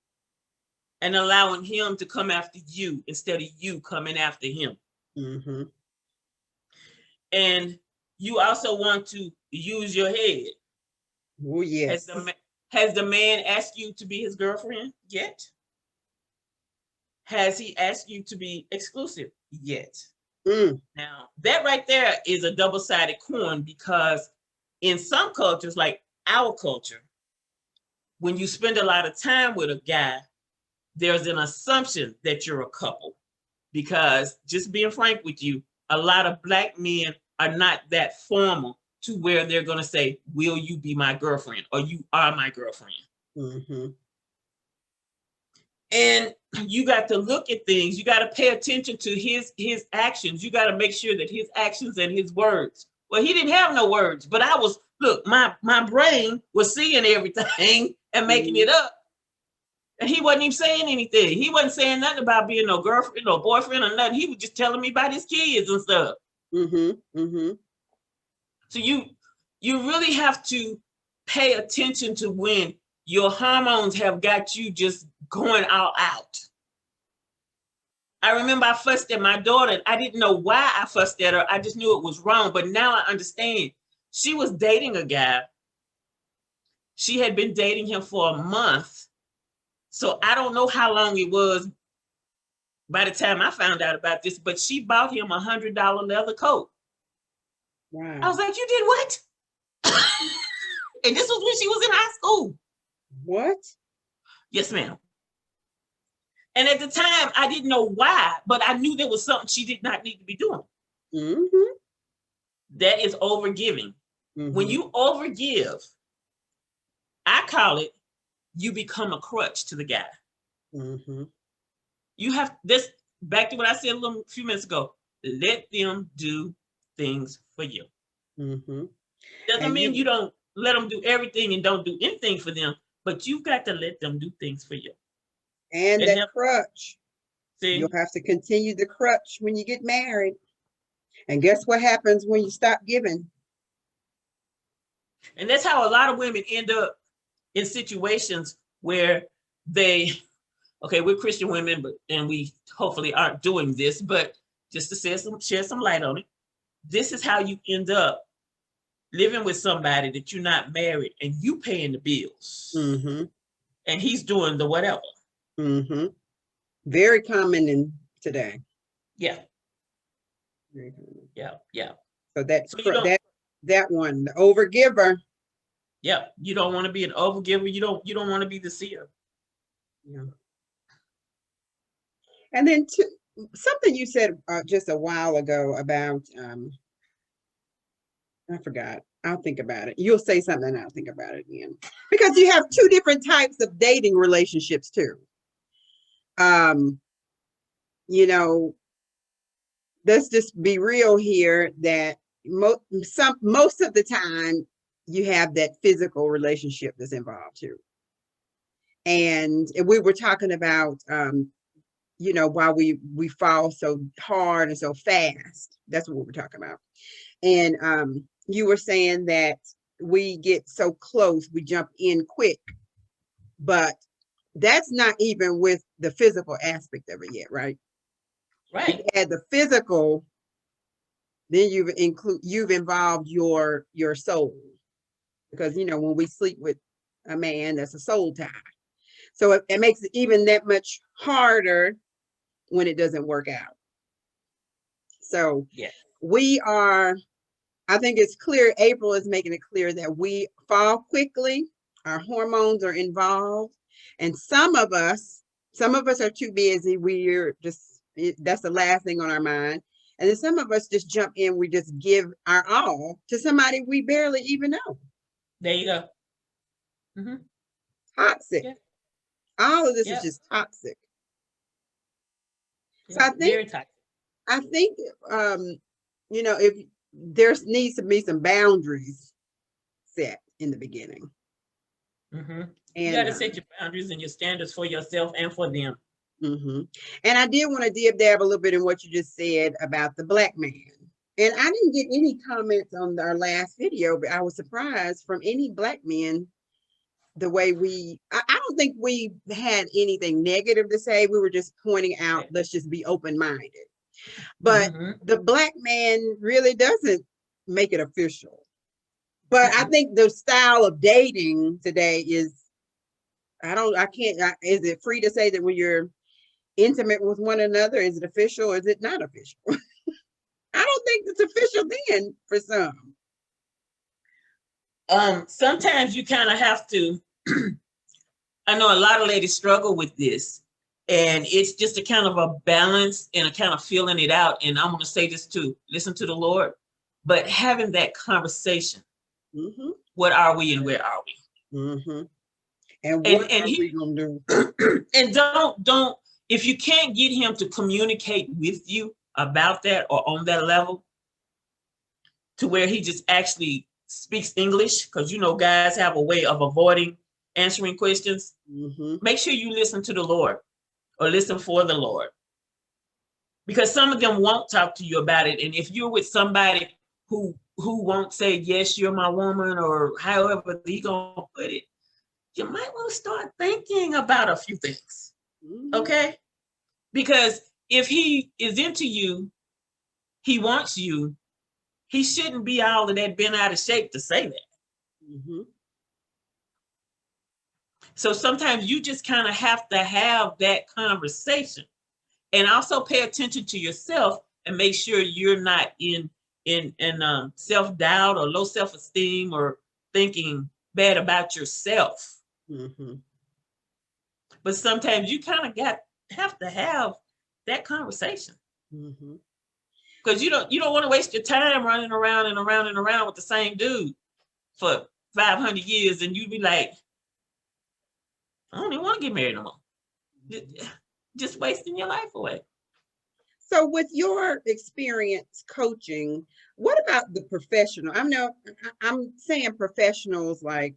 and allowing him to come after you instead of you coming after him. And you also want to use your head. Oh, yes. Has the man asked you to be his girlfriend yet? Has he asked you to be exclusive yet? Mm. Now, that right there is a double-sided coin, because in some cultures, like our culture, when you spend a lot of time with a guy, there's an assumption that you're a couple. Because just being frank with you, a lot of Black men are not that formal to where they're going to say, will you be my girlfriend? Or you are my girlfriend. Mm-hmm. And you got to look at things. You got to pay attention to his actions. You got to make sure that his actions and his words. Well, he didn't have no words, but I was, look, my brain was seeing everything and making it up. And he wasn't even saying anything. He wasn't saying nothing about being no girlfriend or boyfriend or nothing. He was just telling me about his kids and stuff. Mm-hmm. Mm-hmm. So you really have to pay attention to when your hormones have got you just going all out. I remember I fussed at my daughter. I didn't know why I fussed at her. I just knew it was wrong. But now I understand. She was dating a guy. She had been dating him for a month. So I don't know how long it was by the time I found out about this, but she bought him $100 leather coat. Wow. I was like, you did what? And this was when she was in high school. What? Yes, ma'am. And at the time, I didn't know why, but I knew there was something she did not need to be doing. Mm-hmm. That is overgiving. Mm-hmm. When you overgive, I call it, you become a crutch to the guy. Mm-hmm. You have this, back to what I said a few minutes ago, let them do things for you. Mm-hmm. Doesn't mean you don't let them do everything and don't do anything for them, but you've got to let them do things for you. And that crutch. See? You'll have to continue the crutch when you get married. And guess what happens when you stop giving? And that's how a lot of women end up in situations where they, okay, we're Christian women, and we hopefully aren't doing this, but just to shed some light on it, this is how you end up living with somebody that you're not married and you paying the bills. Mm-hmm. And he's doing the whatever. Mm-hmm. Very common in today. Yeah. Very common. Yeah. Yeah. So that one, the overgiver. Yeah. You don't want to be an overgiver. You don't want to be the seer. Yeah. And then something you said just a while ago about I forgot. I'll think about it. You'll say something and I'll think about it again. Because you have two different types of dating relationships too. You know, let's just be real here that most of the time you have that physical relationship that's involved too. And we were talking about you know, why we fall so hard and so fast. That's what we're talking about. And you were saying that we get so close, we jump in quick, but that's not even with the physical aspect of it yet, right? Right. You add the physical, then you've involved your soul, because you know when we sleep with a man, that's a soul tie. So it makes it even that much harder when it doesn't work out. So yeah, I think it's clear, April is making it clear that we fall quickly, our hormones are involved, and some of us are too busy, that's the last thing on our mind. And then some of us just jump in, we just give our all to somebody we barely even know. there you go. Mm-hmm. Toxic. Yeah. All of this is just toxic. Yeah. So I think you know, if there needs to be some boundaries set in the beginning. Mm-hmm. You got to set your boundaries and your standards for yourself and for them. Mm-hmm. And I did want to dib-dab a little bit in what you just said about the Black man. And I didn't get any comments on our last video, but I was surprised from any Black men the way I don't think we had anything negative to say. We were just pointing out, let's just be open-minded. But the Black man really doesn't make it official. But I think the style of dating today is, is it free to say that when you're intimate with one another? Is it official? Is it not official? I don't think it's official then for some. Sometimes you kind of have to, I know a lot of ladies struggle with this, and it's just a kind of a balance and a kind of feeling it out. And I'm going to say this too, listen to the Lord, but having that conversation. Mm-hmm. What are we and where are we? Mm-hmm. And what are we going to do? And don't, if you can't get him to communicate with you about that or on that level to where he just actually speaks English, because you know guys have a way of avoiding answering questions. Mm-hmm. Make sure you listen to the Lord or listen for the Lord, because some of them won't talk to you about it. And if you're with somebody who won't say yes, you're my woman, or however they gonna put it, you might want to start thinking about a few things. Mm-hmm. Okay, because if he is into you, he wants you, he shouldn't be all of that bent out of shape to say that. Mm-hmm. So sometimes you just kind of have to have that conversation, and also pay attention to yourself and make sure you're not in self-doubt or low self-esteem or thinking bad about yourself. Mm-hmm. But sometimes you kind of have to have that conversation. Mm-hmm. Because you don't want to waste your time running around and around and around with the same dude for 500 years, and you be like, I don't even want to get married no more. Just wasting your life away. So with your experience coaching, what about the professional? I'm saying professionals, like,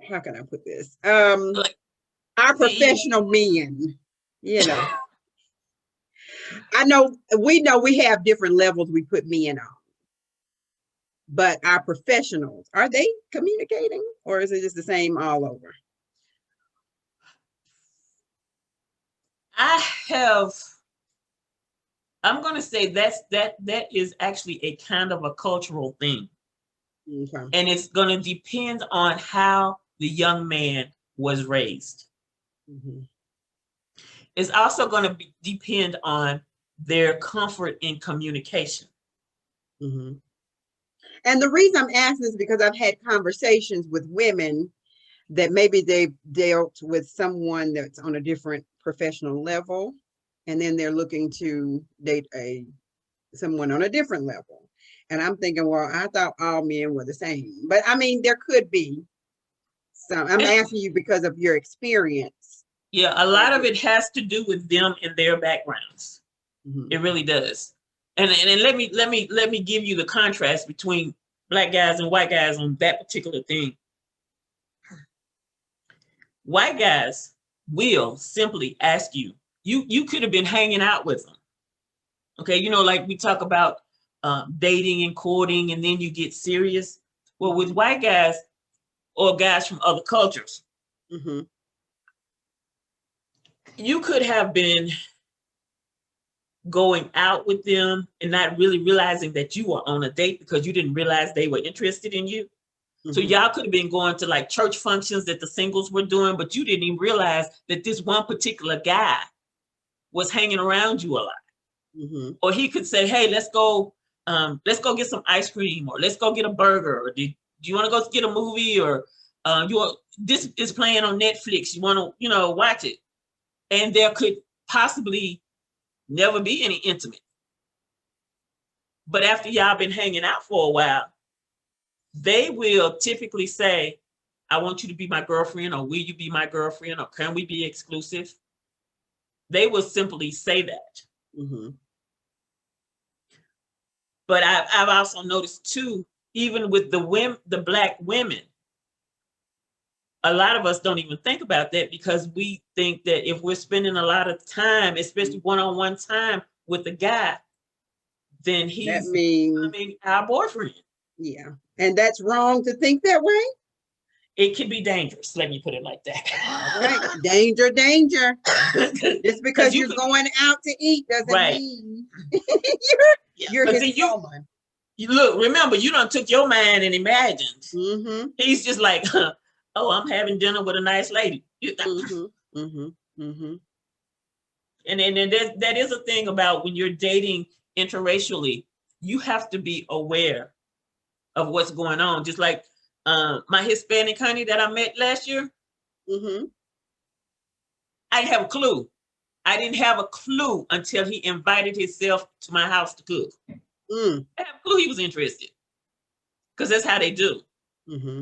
how can I put this? Like, Our professional men, you know. We know we have different levels we put men on. But our professionals, are they communicating, or is it just the same all over? I'm going to say that is actually a kind of a cultural thing. Okay. And it's going to depend on how the young man was raised. Mm-hmm. It's also going to depend on their comfort in communication. Mm-hmm. And the reason I'm asking is because I've had conversations with women that maybe they've dealt with someone that's on a different professional level, and then they're looking to date someone on a different level. And I'm thinking, well, I thought all men were the same. But I mean, there could be some. I'm asking you because of your experience. Yeah, a lot of it has to do with them and their backgrounds. Mm-hmm. It really does. And let me give you the contrast between Black guys and white guys on that particular thing. White guys will simply ask you, you could have been hanging out with them. Okay, you know, like we talk about dating and courting, and then you get serious. Well, with white guys or guys from other cultures, mm-hmm, you could have been going out with them and not really realizing that you were on a date because you didn't realize they were interested in you. Mm-hmm. So y'all could have been going to like church functions that the singles were doing, but you didn't even realize that this one particular guy was hanging around you a lot. Mm-hmm. Or he could say, hey, let's go get some ice cream, or let's go get a burger, or do you want to go get a movie, or this is playing on Netflix, you want to watch it. And there could possibly never be any intimate. But after y'all been hanging out for a while, they will typically say, I want you to be my girlfriend, or will you be my girlfriend, or can we be exclusive? They will simply say that. Mm-hmm. But I've also noticed too, even with the Black women, a lot of us don't even think about that, because we think that if we're spending a lot of time, especially one-on-one time with a guy, then he's becoming our boyfriend. Yeah. And that's wrong to think that way? It can be dangerous. Let me put it like that. All right. Danger. Just because you're going out to eat doesn't mean you're his woman. You look, remember, you done took your mind and imagined. Mm-hmm. He's just like, oh, I'm having dinner with a nice lady. Mm-hmm. Mm-hmm. Mm-hmm. And then that is a thing about when you're dating interracially, you have to be aware of what's going on. Just like my Hispanic honey that I met last year, Mm-hmm. I didn't have a clue. I didn't have a clue until he invited himself to my house to cook. Mm. I didn't have a clue he was interested, because that's how they do. Mm-hmm.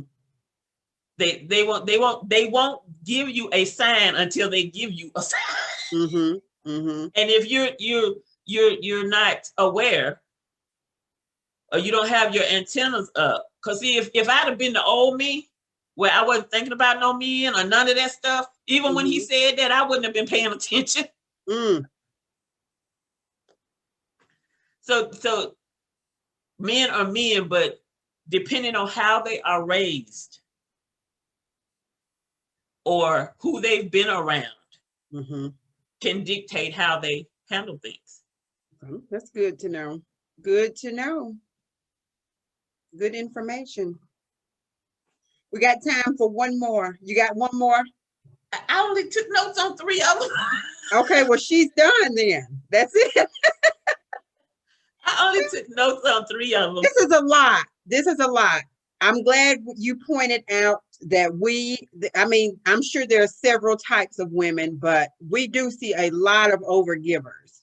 They won't give you a sign until they give you a sign. Mm-hmm. Mm-hmm. And if you're not aware, or you don't have your antennas up, because see, if I'd have been the old me, where I wasn't thinking about no men or none of that stuff, even when he Mm-hmm. said that, I wouldn't have been paying attention. Mm. So men are men, but depending on how they are raised or who they've been around Mm-hmm. can dictate how they handle things. Oh, that's good to know. Good to know. Good information. We got time for one more. You got one more? I only took notes on 3 of them. Okay, well, she's done then. That's it. I only took notes on 3 of them. This is a lot. This is a lot. I'm glad you pointed out that I mean, I'm sure there are several types of women, but we do see a lot of overgivers.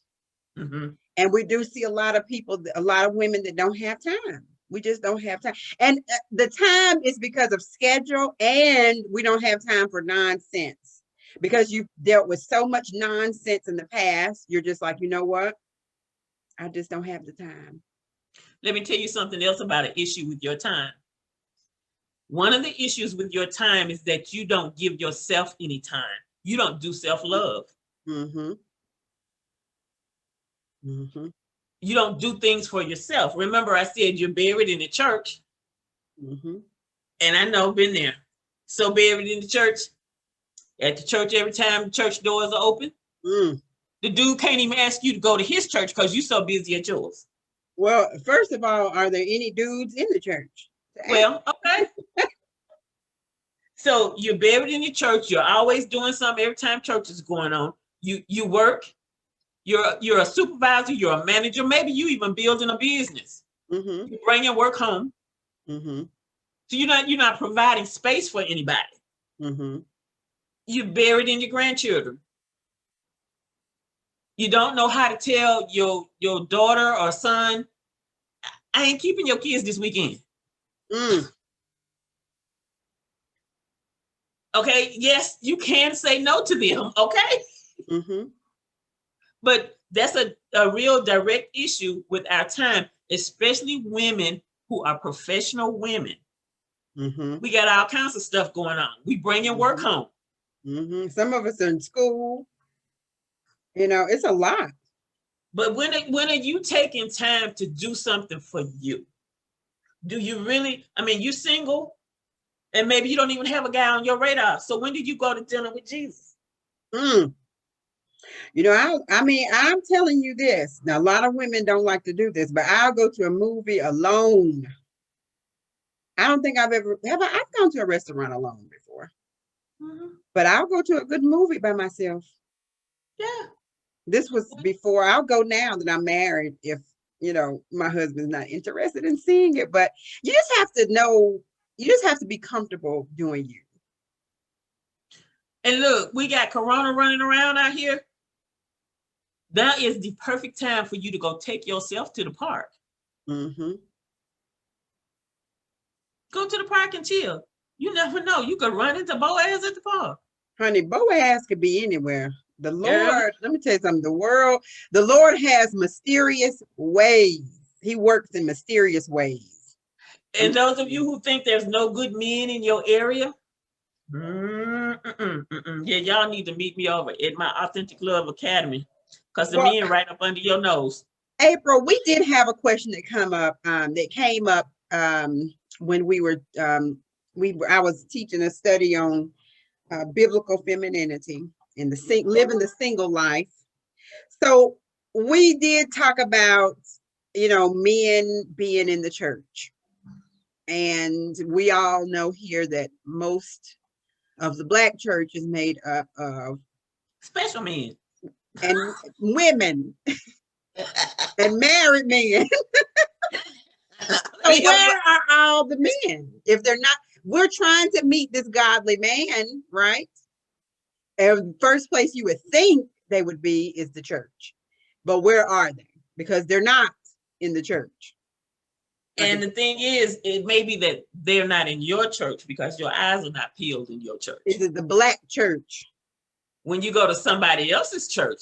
Mm-hmm. And we do see a lot of people, a lot of women that don't have time. We just don't have time. And the time is because of schedule, and we don't have time for nonsense because you've dealt with so much nonsense in the past. You're just like, you know what? I just don't have the time. Let me tell you something else about an issue with your time. One of the issues with your time is that you don't give yourself any time. You don't do self-love. Mm-hmm. Mm-hmm. You don't do things for yourself. Remember, I said you're buried in the church, Mm-hmm. and I know, been there. So buried in the church, at the church every time the church doors are open. Mm. The dude can't even ask you to go to his church because you're so busy at yours. Well, first of all, are there any dudes in the church? Well, okay. So you're buried in the church. You're always doing something every time church is going on. You work. You're a supervisor. You're a manager. Maybe you even building a business. Mm-hmm. You bring your work home. Mm-hmm. So you're not providing space for anybody. Mm-hmm. You're buried in your grandchildren. You don't know how to tell your daughter or son, I ain't keeping your kids this weekend. Mm. Okay, yes, you can say no to them, okay? Mm-hmm. But that's a real direct issue with our time, especially women who are professional women. Mm-hmm. We got all kinds of stuff going on. We bring your work home. Mm-hmm. Some of us are in school. You know, it's a lot. But when are you taking time to do something for you? Do you really? I mean, you single, and maybe you don't even have a guy on your radar. So when did you go to dinner with Jesus? Mm. You know, I mean, I'm telling you this. Now, a lot of women don't like to do this, but I'll go to a movie alone. I don't think I've gone to a restaurant alone before, Mm-hmm. but I'll go to a good movie by myself. Yeah. This was before. I'll go now that I'm married if, you know, my husband's not interested in seeing it, but you just have to know, you just have to be comfortable doing you. And look, we got Corona running around out here. That is the perfect time for you to go take yourself to the park. Mm-hmm. Go to the park and chill. You never know. You could run into Boaz at the park. Honey, Boaz could be anywhere. The Girl. Lord, let me tell you something. The Lord has mysterious ways. He works in mysterious ways. And those of you who think there's no good men in your area, yeah, y'all need to meet me over at my Authentic Love Academy, because the Well, men right up under your nose. April, we did have a question that came up when we were I was teaching a study on biblical femininity and living the single life. So we did talk about, you know, men being in the church. And we all know here that most of the Black church is made up of Special men. and women and married men. So where are all the men? If they're not, we're trying to meet this godly man, right? And first place you would think they would be is the church. But where are they? Because they're not in the church. And the thing is, it may be that they're not in your church because your eyes are not peeled in your church. Is it the black church? When you go to somebody else's church,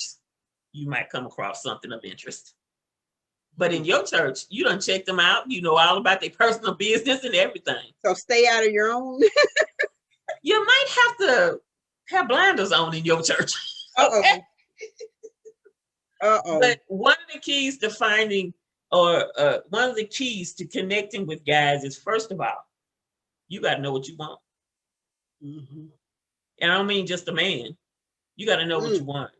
you might come across something of interest. But in your church, you done check them out. You know all about their personal business and everything. So stay out of your own. You might have to have blinders on in your church. Okay. Uh-oh. But one of the keys to finding, or one of the keys to connecting with guys is, first of all, you got to know what you want. Mm-hmm. And I don't mean just a man. You got to know what you want.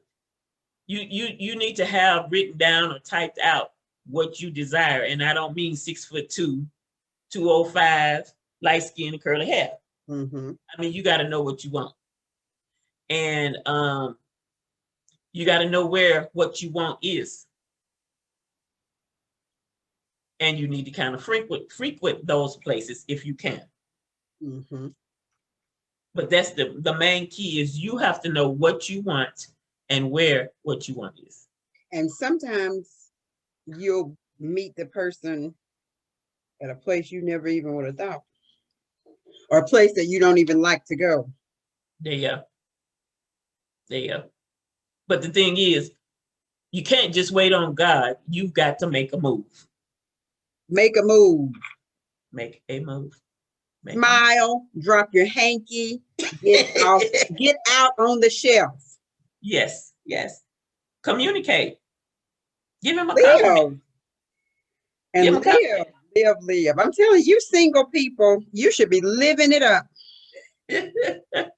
You need to have written down or typed out what you desire. And I don't mean 6'2", 205, light skin and curly hair. Mm-hmm. I mean, you got to know what you want. And you got to know where what you want is. And you need to kind of frequent those places if you can. Mm-hmm. But that's the main key is you have to know what you want and where what you want is. And sometimes you'll meet the person at a place you never even would have thought, or a place that you don't even like to go. There you go. There you go. But the thing is, you can't just wait on God. You've got to make a move. Make a move. Make a move. Smile, drop your hanky, get out on the shelf. Yes, yes. Communicate. Give him a compliment. And live. I'm telling you, single people, you should be living it up.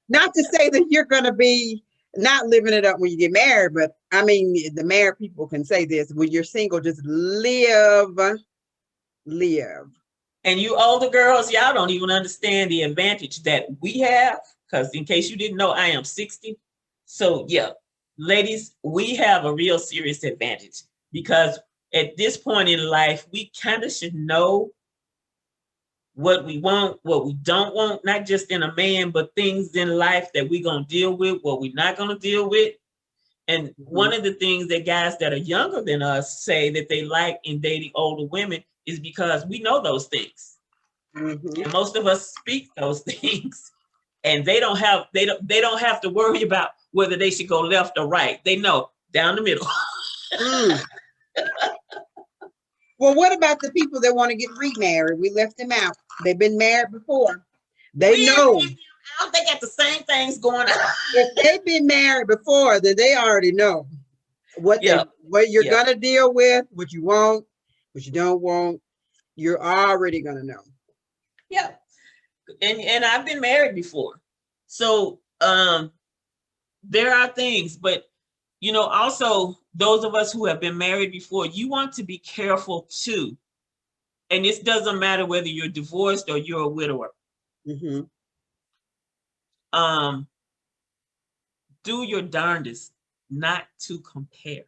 Not to say that you're going to be not living it up when you get married, but I mean, the married people can say this. When you're single, just live. And you older girls, y'all don't even understand the advantage that we have. Because in case you didn't know, I am 60. So yeah, ladies, we have a real serious advantage. Because at this point in life, we kind of should know what we want, what we don't want, not just in a man, but things in life that we're going to deal with, what we're not going to deal with. And one of the things that guys that are younger than us say that they like in dating older women is because we know those things. Mm-hmm. And most of us speak those things, and they don't have to worry about whether they should go left or right. They know down the middle. Well, what about the people that want to get remarried? We left them out. They've been married before. They know. They got the same things going on. If they've been married before, then they already know what you're gonna deal with, what you want, what you don't want. You're already gonna know. Yeah, and I've been married before, so there are things, but you know, also those of us who have been married before, you want to be careful too. And this doesn't matter whether you're divorced or you're a widower. Mm-hmm. Do your darndest not to compare.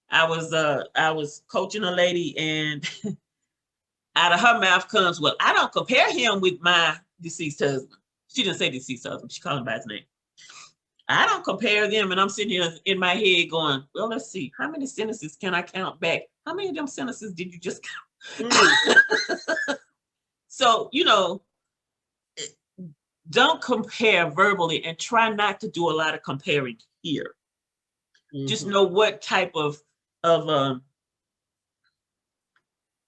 I was coaching a lady, and out of her mouth comes, "Well, I don't compare him with my deceased husband." She didn't say deceased husband. She called him by his name. I don't compare them. And I'm sitting here in my head going, well, let's see. How many sentences can I count back? How many of them sentences did you just count? So, you know, don't compare verbally, and try not to do a lot of comparing here. Mm-hmm. Just know what type of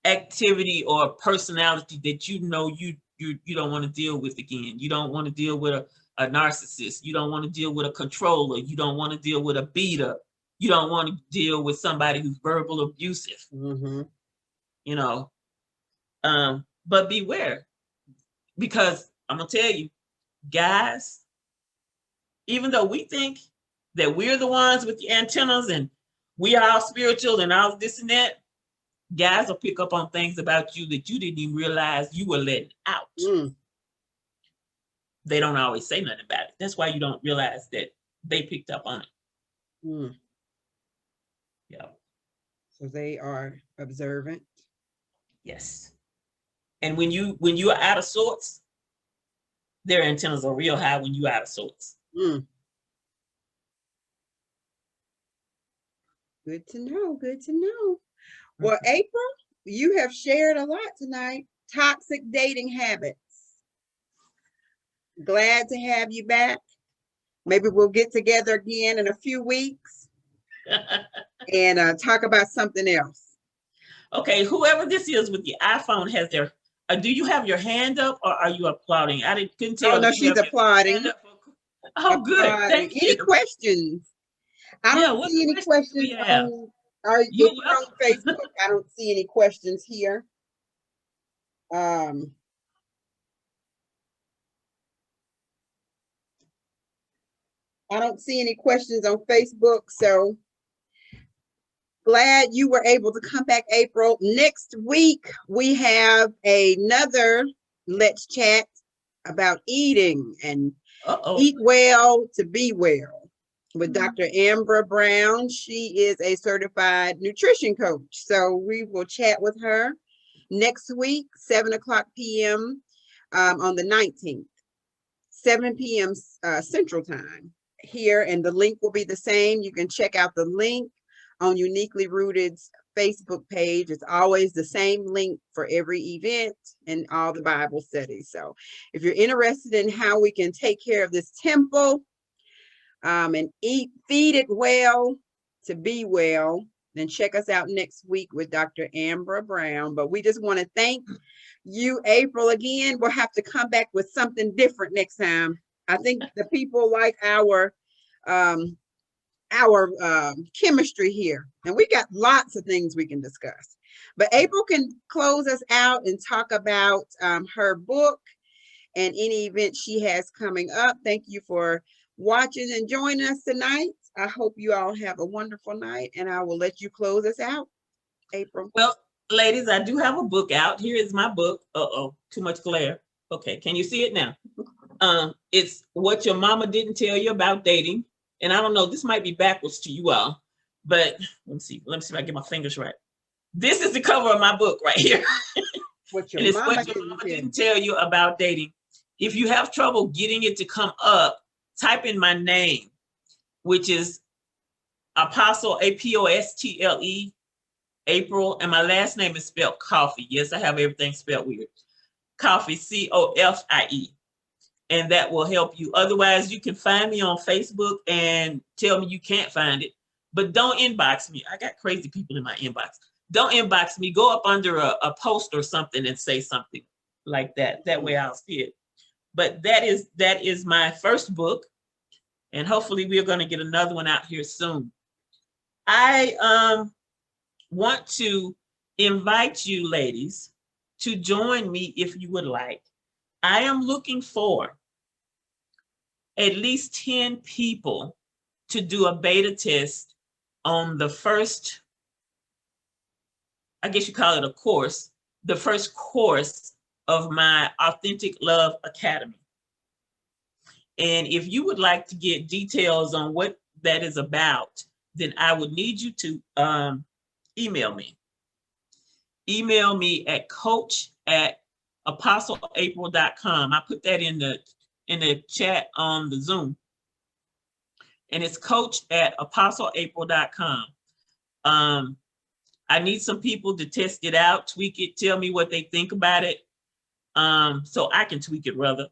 activity or personality that you know you don't want to deal with again. You don't want to deal with a narcissist. You don't want to deal with a controller. You don't want to deal with a beater. You don't want to deal with somebody who's verbal abusive. Mm-hmm. You know, but beware, because I'm gonna tell you, guys, even though we think that we're the ones with the antennas and we are all spiritual and all this and that, guys will pick up on things about you that you didn't even realize you were letting out. They don't always say nothing about it. That's why you don't realize that they picked up on it. Mm. Yeah. So they are observant. Yes. And when you are out of sorts, their antennas are real high when you're out of sorts. Mm. Good to know. Good to know. Well, April, you have shared a lot tonight. Toxic dating habits. Glad to have you back. Maybe we'll get together again in a few weeks and talk about something else. Okay, whoever this is with the iPhone has their. Do you have your hand up or are you applauding? Couldn't Oh tell no, if you she's have your applauding. hand up. Oh, good. Applauding. Thank Any you. questions? I Yeah. don't What see any questions do we questions have? on. You're If you're on welcome. Facebook, I don't see any questions here. Um, I don't see any questions on Facebook, so glad you were able to come back, April. Next week, we have another Let's Chat about eating and Uh-oh. eat well to be well with Dr. Amber Brown. She is a certified nutrition coach. So we will chat with her next week, 7:00 p.m. On the 19th, 7 p.m. Central Time here. And the link will be the same. You can check out the link on Uniquely Rooted's Facebook page. It's always the same link for every event and all the Bible studies. So if you're interested in how we can take care of this temple and feed it well to be well, then check us out next week with Dr. Amber Brown. But we just want to thank you, April, again. We'll have to come back with something different next time. I think the people like our chemistry here, and we got lots of things we can discuss. But April can close us out and talk about her book and any event she has coming up. Thank you for watching and joining us tonight. I hope you all have a wonderful night, and I will let you close us out, April. Well, ladies, I do have a book out. Here is my book. Uh-oh, too much glare. Okay, can you see it now? It's What Your Mama Didn't Tell You About Dating. And I don't know, this might be backwards to you all, but let me see if I get my fingers right. This is the cover of my book right here. What And your it's mama What Your Mama Didn't Tell You About Dating. If you have trouble getting it to come up, type in my name, which is Apostle, Apostle, April, and my last name is spelled Cofie. Yes, I have everything spelled weird. Cofie, Cofie. And that will help you. Otherwise, you can find me on Facebook and tell me you can't find it. But don't inbox me. I got crazy people in my inbox. Don't inbox me. Go up under a post or something and say something like that. That way I'll see it. But that is my first book. And hopefully we're going to get another one out here soon. I want to invite you ladies to join me if you would like. I am looking for at least 10 people to do a beta test on the first, I guess you call it a course, the first course of my Authentic Love Academy. And if you would like to get details on what that is about, then I would need you to email me. Email me at coach@apostleapril.com. I put that in the chat on the Zoom. And it's coach@apostleapril.com. I need some people to test it out, tweak it, tell me what they think about it. So I can tweak it rather.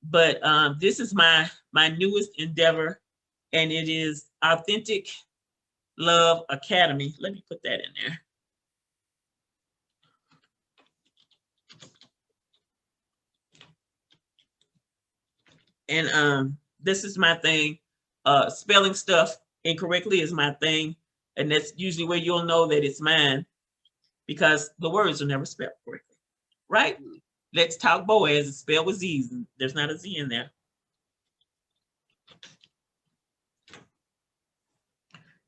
But this is my newest endeavor, and it is Authentic Love Academy. Let me put that in there. And this is my thing. Spelling stuff incorrectly is my thing. And that's usually where you'll know that it's mine, because the words are never spelled correctly, right? Let's Talk Boaz is spelled with Z's. And there's not a Z in there.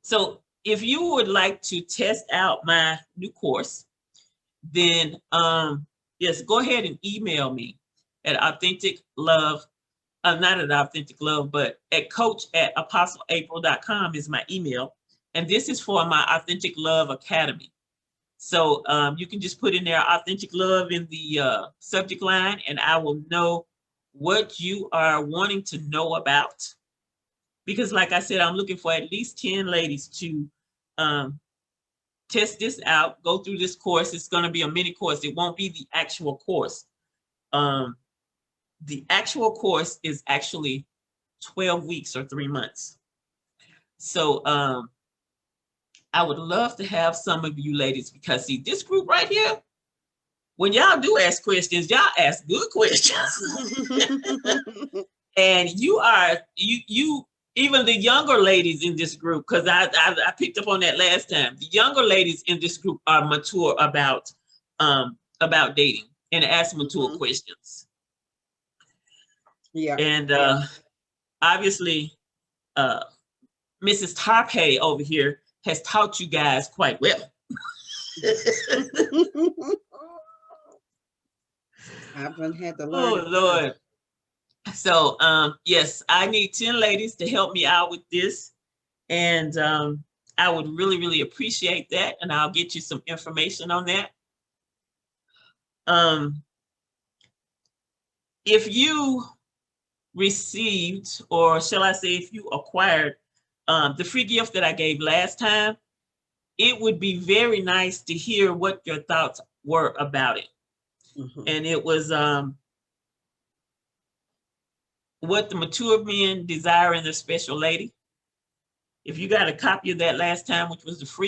So if you would like to test out my new course, then yes, go ahead and email me at authenticlove not at Authentic Love, but at coach@apostleapril.com is my email. And this is for my Authentic Love Academy. So you can just put in there Authentic Love in the subject line, and I will know what you are wanting to know about. Because like I said, I'm looking for at least 10 ladies to test this out, go through this course. It's going to be a mini course. It won't be the actual course. The actual course is actually 12 weeks or 3 months. So I would love to have some of you ladies, because see, this group right here, when y'all do ask questions, y'all ask good questions. And you even the younger ladies in this group, because I picked up on that last time. The younger ladies in this group are mature about dating and ask mature questions. Yeah. And obviously, Mrs. Tarpey over here has taught you guys quite well. I've had to learn. Oh Lord. So yes, I need 10 ladies to help me out with this. And I would really, really appreciate that. And I'll get you some information on that. If you received, or shall I say, if you acquired the free gift that I gave last time, it would be very nice to hear what your thoughts were about it. And it was what the mature men desire in their special lady. If you got a copy of that last time, which was the free